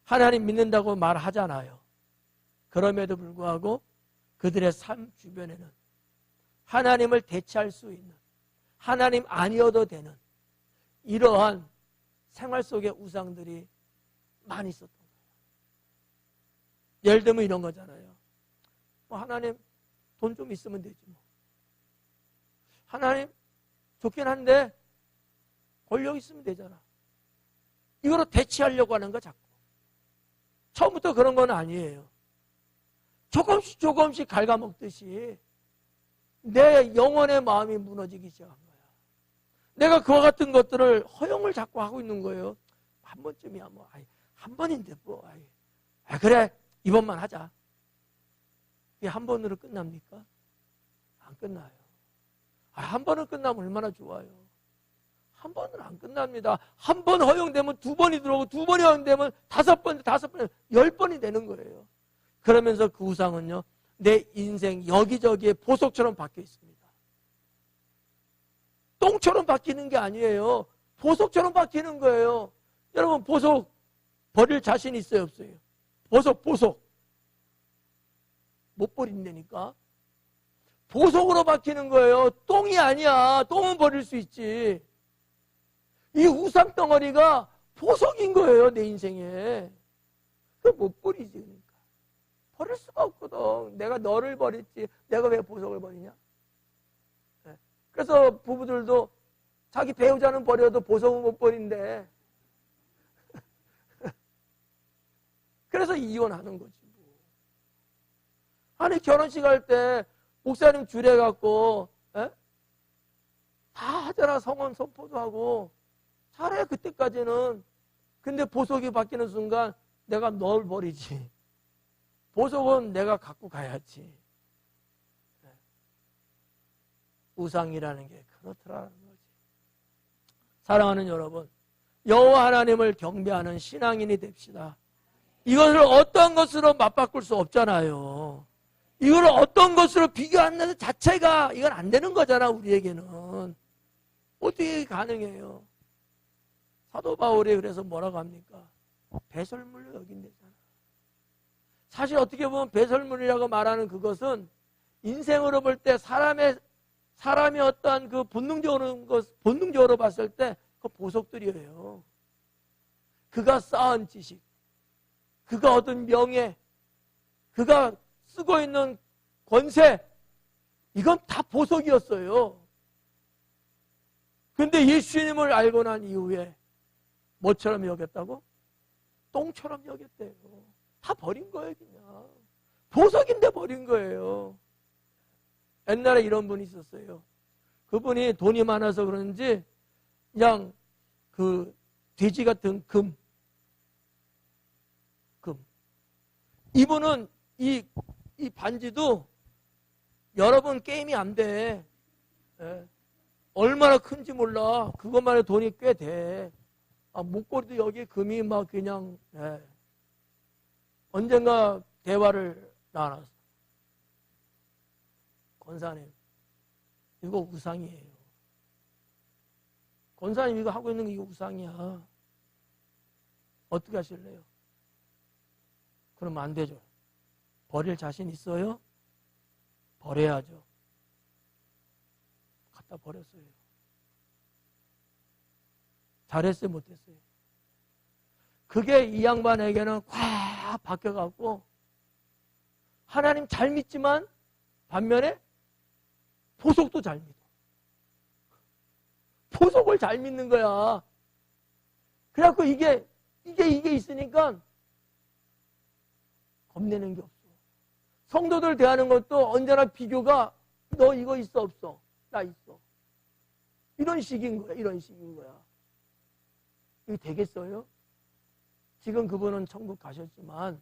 하나님 믿는다고 말하잖아요. 그럼에도 불구하고 그들의 삶 주변에는 하나님을 대체할 수 있는, 하나님 아니어도 되는 이러한 생활 속의 우상들이 많이 있었던 거예요. 예를 들면 이런 거잖아요. 하나님 돈 좀 있으면 되지 뭐. 하나님 좋긴 한데 권력 있으면 되잖아. 이거로 대체하려고 하는 거 자꾸. 처음부터 그런 건 아니에요. 조금씩 갉아먹듯이 내 영혼의 마음이 무너지기 시작한 거야. 내가 그와 같은 것들을 허용을 자꾸 하고 있는 거예요. 한 번쯤이야 뭐, 한 번인데 뭐, 그래 이번만 하자. 이게 한 번으로 끝납니까? 안 끝나요. 한 번은 끝나면 얼마나 좋아요. 한 번은 안 끝납니다. 한 번 허용되면 두 번이 들어오고, 두 번이 허용되면 다섯 번, 10번이 되는 거예요. 그러면서 그 우상은요, 내 인생 여기저기에 보석처럼 박혀 있습니다. 똥처럼 박히는 게 아니에요. 보석처럼 박히는 거예요. 여러분, 보석 버릴 자신 있어요, 없어요? 보석. 못 버린다니까. 보석으로 박히는 거예요. 똥이 아니야. 똥은 버릴 수 있지. 이 우상 덩어리가 보석인 거예요, 내 인생에. 그걸 못 버리지, 그러니까. 버릴 수가 없거든. 내가 너를 버렸지. 내가 왜 보석을 버리냐? 네. 그래서 부부들도 자기 배우자는 버려도 보석은 못 버린대. 그래서 이혼하는 거지. 뭐. 아니, 결혼식 할 때 목사님 주례갖고, 다 하잖아. 성원 선포도 하고. 잘해, 그때까지는. 근데 보석이 바뀌는 순간 내가 널 버리지. 보석은 내가 갖고 가야지. 우상이라는 게 그렇더라는 거지. 사랑하는 여러분, 여호와 하나님을 경배하는 신앙인이 됩시다. 이것을 어떤 것으로 맞바꿀 수 없잖아요. 이걸 어떤 것으로 비교하는 자체가 이건 안 되는 거잖아, 우리에게는. 어떻게 가능해요? 사도 바울이 그래서 뭐라고 합니까? 배설물로 여긴대잖아. 사실 어떻게 보면 배설물이라고 말하는 그것은 인생으로 볼 때 사람이 어떠한 그 본능적으로 봤을 때 그 보석들이에요. 그가 쌓은 지식, 그가 얻은 명예, 그가 쓰고 있는 권세, 이건 다 보석이었어요. 근데 예수님을 알고 난 이후에 뭐처럼 여겼다고? 똥처럼 여겼대요. 다 버린 거예요, 그냥. 보석인데 버린 거예요. 옛날에 이런 분이 있었어요. 그분이 돈이 많아서 그런지 그냥 그 돼지 같은 금. 이분은 이 반지도 여러분 게임이 안 돼. 얼마나 큰지 몰라. 그것만 해도 돈이 꽤 돼. 목걸이도 여기 금이 막 그냥, 언젠가 대화를 나눴어. 권사님, 이거 우상이에요. 권사님, 이거 하고 있는 게 이거 우상이야. 어떻게 하실래요? 그러면 안 되죠. 버릴 자신 있어요? 버려야죠. 갖다 버렸어요. 잘했어요, 못했어요? 그게 이 양반에게는 꽉 박혀갖고 하나님 잘 믿지만 반면에 보석도 잘 믿어. 보석을 잘 믿는 거야. 그래갖고 이게 있으니까 겁내는 게 없어. 성도들 대하는 것도 언제나 비교가 너 이거 있어 없어? 나 있어. 이런 식인 거야. 이게 되겠어요? 지금 그분은 천국 가셨지만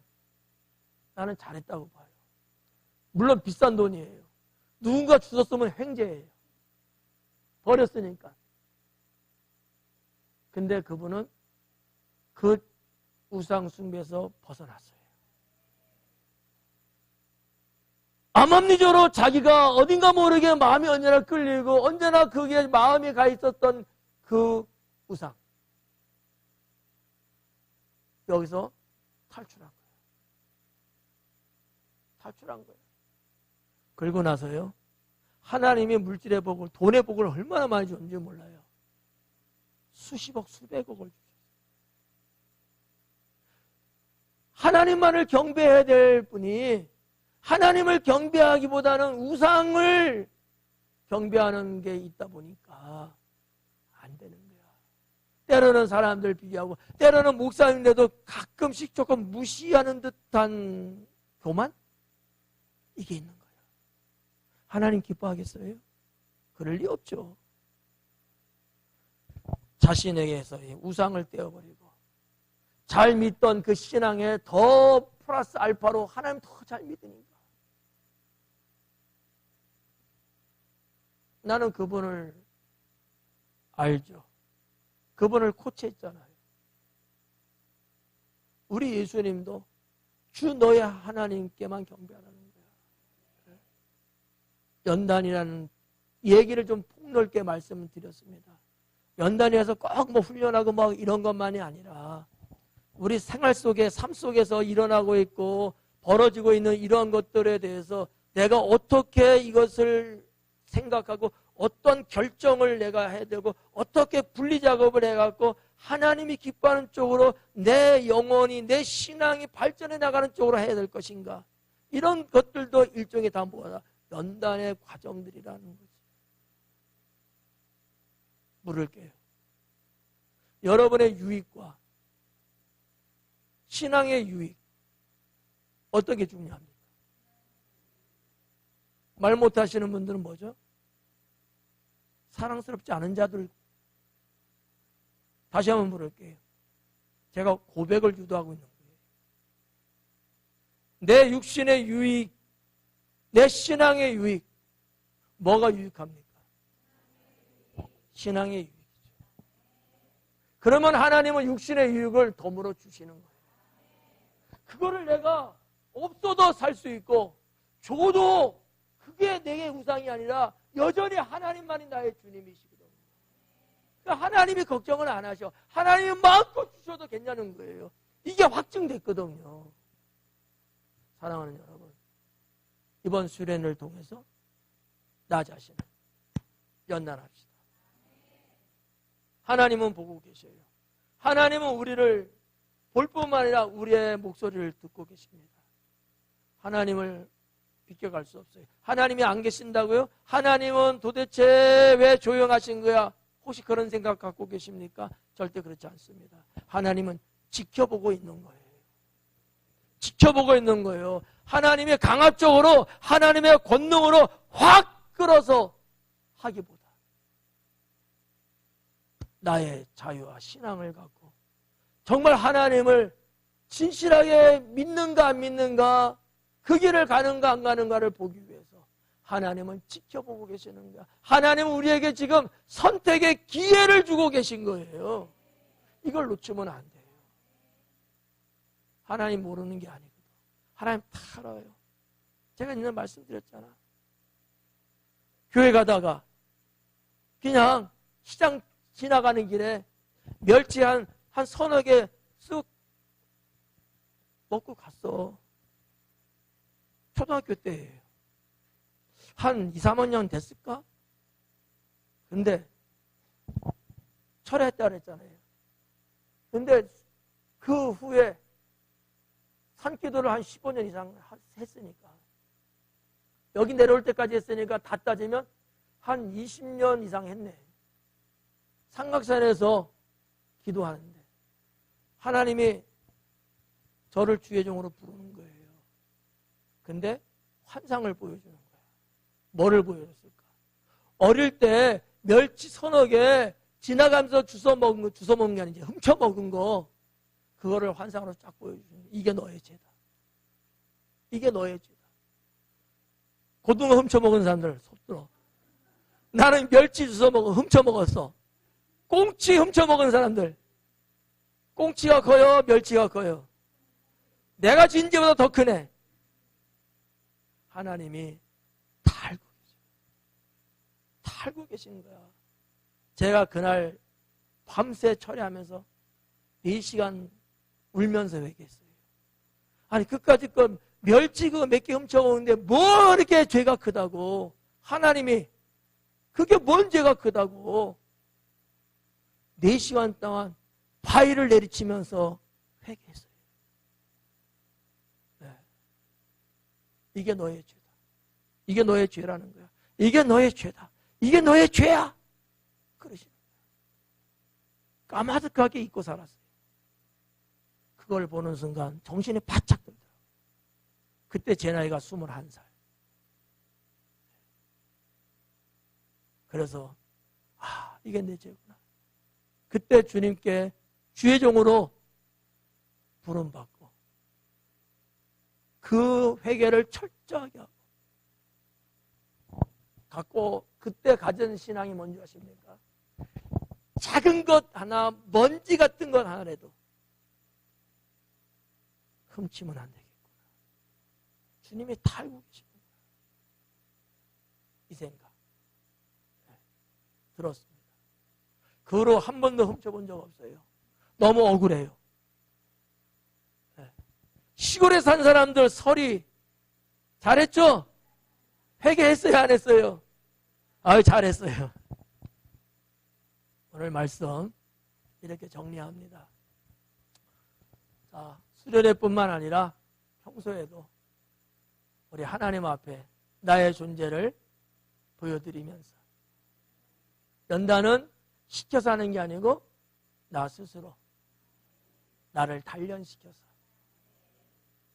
나는 잘했다고 봐요. 물론 비싼 돈이에요. 누군가 주셨으면 횡재예요. 버렸으니까. 근데 그분은 그 우상 숭배에서 벗어났어요. 암암리적으로 자기가 어딘가 모르게 마음이 언제나 끌리고 언제나 그게 마음에 가 있었던 그 우상. 여기서 탈출한 거예요. 그리고 나서요. 하나님이 물질의 복을, 돈의 복을 얼마나 많이 줬는지 몰라요. 수십억, 수백억을 주셨어요. 하나님만을 경배해야 될 분이 하나님을 경배하기보다는 우상을 경배하는 게 있다 보니까 안 되는 거야. 때로는 사람들 비교하고 때로는 목사님인데도 가끔씩 조금 무시하는 듯한 교만? 이게 있는 거야. 하나님 기뻐하겠어요? 그럴 리 없죠. 자신에게서 우상을 떼어버리고 잘 믿던 그 신앙에 더 플러스 알파로 하나님 더 잘 믿으니까 나는 그분을 알죠. 그분을 코치했잖아요. 우리 예수님도 주 너의 하나님께만 경배하라는 거야. 연단이라는 얘기를 좀 폭넓게 말씀을 드렸습니다. 연단이라서 꼭 뭐 훈련하고 뭐 이런 것만이 아니라 우리 생활 속에 삶 속에서 일어나고 있고 벌어지고 있는 이런 것들에 대해서 내가 어떻게 이것을 생각하고 어떤 결정을 내가 해야 되고 어떻게 분리 작업을 해갖고 하나님이 기뻐하는 쪽으로 내 영혼이 내 신앙이 발전해 나가는 쪽으로 해야 될 것인가, 이런 것들도 일종의 다 뭐다 연단의 과정들이라는 거지. 물을게요. 여러분의 유익과 신앙의 유익 어떤 게 중요합니까? 말 못하시는 분들은 뭐죠? 사랑스럽지 않은 자들. 다시 한번 물을게요. 제가 고백을 유도하고 있는 거예요. 내 육신의 유익, 내 신앙의 유익, 뭐가 유익합니까? 신앙의 유익이죠. 그러면 하나님은 육신의 유익을 덤으로 주시는 거예요. 그거를 내가 없어도 살 수 있고 줘도 그게 내게 우상이 아니라 여전히 하나님만이 나의 주님이시거든요. 그러니까 하나님이 걱정을 안 하셔. 하나님이 마음껏 주셔도 괜찮은 거예요. 이게 확증됐거든요. 사랑하는 여러분, 이번 수련을 통해서 나 자신을 연단합시다. 하나님은 보고 계셔요. 하나님은 우리를 볼 뿐만 아니라 우리의 목소리를 듣고 계십니다. 하나님을 비껴갈 수 없어요. 하나님이 안 계신다고요? 하나님은 도대체 왜 조용하신 거야? 혹시 그런 생각 갖고 계십니까? 절대 그렇지 않습니다. 하나님은 지켜보고 있는 거예요. 지켜보고 있는 거예요. 하나님의 강압적으로 하나님의 권능으로 확 끌어서 하기보다 나의 자유와 신앙을 갖고 정말 하나님을 진실하게 믿는가 안 믿는가, 그 길을 가는가 안 가는가를 보기 위해서 하나님은 지켜보고 계시는 거야. 하나님은 우리에게 지금 선택의 기회를 주고 계신 거예요. 이걸 놓치면 안 돼요. 하나님 모르는 게 아니거든. 하나님 다 알아요. 제가 옛날에 말씀드렸잖아. 교회 가다가 그냥 시장 지나가는 길에 멸치 한 서너 개 쑥 먹고 갔어. 초등학교 때예요. 한 2, 3년 됐을까? 근데 철회했다 그랬잖아요. 근데 그 후에 산기도를 한 15년 이상 했으니까, 여기 내려올 때까지 했으니까 다 따지면 한 20년 이상 했네. 삼각산에서 기도하는데 하나님이 저를 주의 종으로 부르는 거예요. 근데 환상을 보여주는 거야. 뭐를 보여줬을까? 어릴 때 멸치 서너 개 지나가면서 주워 먹은 게 아니지, 훔쳐 먹은 거, 그거를 환상으로 쫙 보여주는 거야. 이게 너의 죄다. 이게 너의 죄다. 고등어 훔쳐 먹은 사람들 손 들어. 나는 멸치 주워 먹어 훔쳐 먹었어. 꽁치 훔쳐 먹은 사람들, 꽁치가 커요, 멸치가 커요? 내가 진 죄보다 더 크네. 하나님이 다 알고 계세요. 다 알고 계신 거야. 제가 그날 밤새 철회하면서 4시간 울면서 회개했어요. 아니 그까짓 거 멸치 그거 몇 개 훔쳐오는데 뭐 이렇게 죄가 크다고. 하나님이 그게 뭔 죄가 크다고. 4시간 동안 바위를 내리치면서 회개했어요. 네. 이게 너의 죄다. 이게 너의 죄라는 거야. 이게 너의 죄다. 이게 너의 죄야. 그러시는 거야. 까마득하게 잊고 살았어요. 그걸 보는 순간 정신이 바짝 들더라고요. 그때 제 나이가 21살. 그래서 이게 내 죄구나. 그때 주님께 주의 종으로 부름받고 그 회개를 철저하게 갖고 그때 가진 신앙이 뭔지 아십니까? 작은 것 하나, 먼지 같은 것 하나라도 훔치면 안 되겠구나. 주님이 다 알고 계시구나. 이 생각 들었습니다. 그 후로 한 번도 훔쳐본 적 없어요. 너무 억울해요. 시골에 산 사람들 설이 잘했죠? 회개했어요, 안 했어요? 아유, 잘했어요. 오늘 말씀 이렇게 정리합니다. 자, 수련회뿐만 아니라 평소에도 우리 하나님 앞에 나의 존재를 보여드리면서 연단은 시켜서 하는 게 아니고 나 스스로 나를 단련시켜서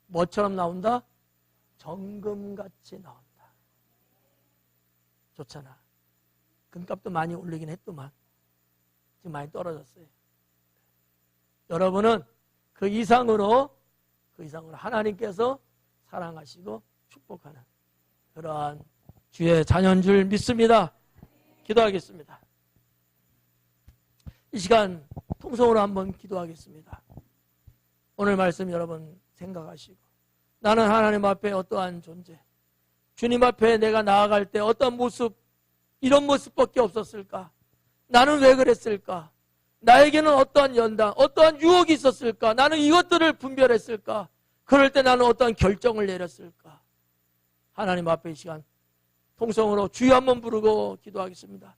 뭐처럼 나온다? 정금같이 나온다. 좋잖아. 금값도 많이 올리긴 했더만 지금 많이 떨어졌어요. 여러분은 그 이상으로 하나님께서 사랑하시고 축복하는 그러한 주의 자녀인 줄 믿습니다. 기도하겠습니다. 이 시간 통성으로 한번 기도하겠습니다. 오늘 말씀 여러분 생각하시고 나는 하나님 앞에 어떠한 존재, 주님 앞에 내가 나아갈 때 어떤 모습, 이런 모습밖에 없었을까? 나는 왜 그랬을까? 나에게는 어떠한 연단, 어떠한 유혹이 있었을까? 나는 이것들을 분별했을까? 그럴 때 나는 어떠한 결정을 내렸을까? 하나님 앞에 이 시간 통성으로 주여 한번 부르고 기도하겠습니다.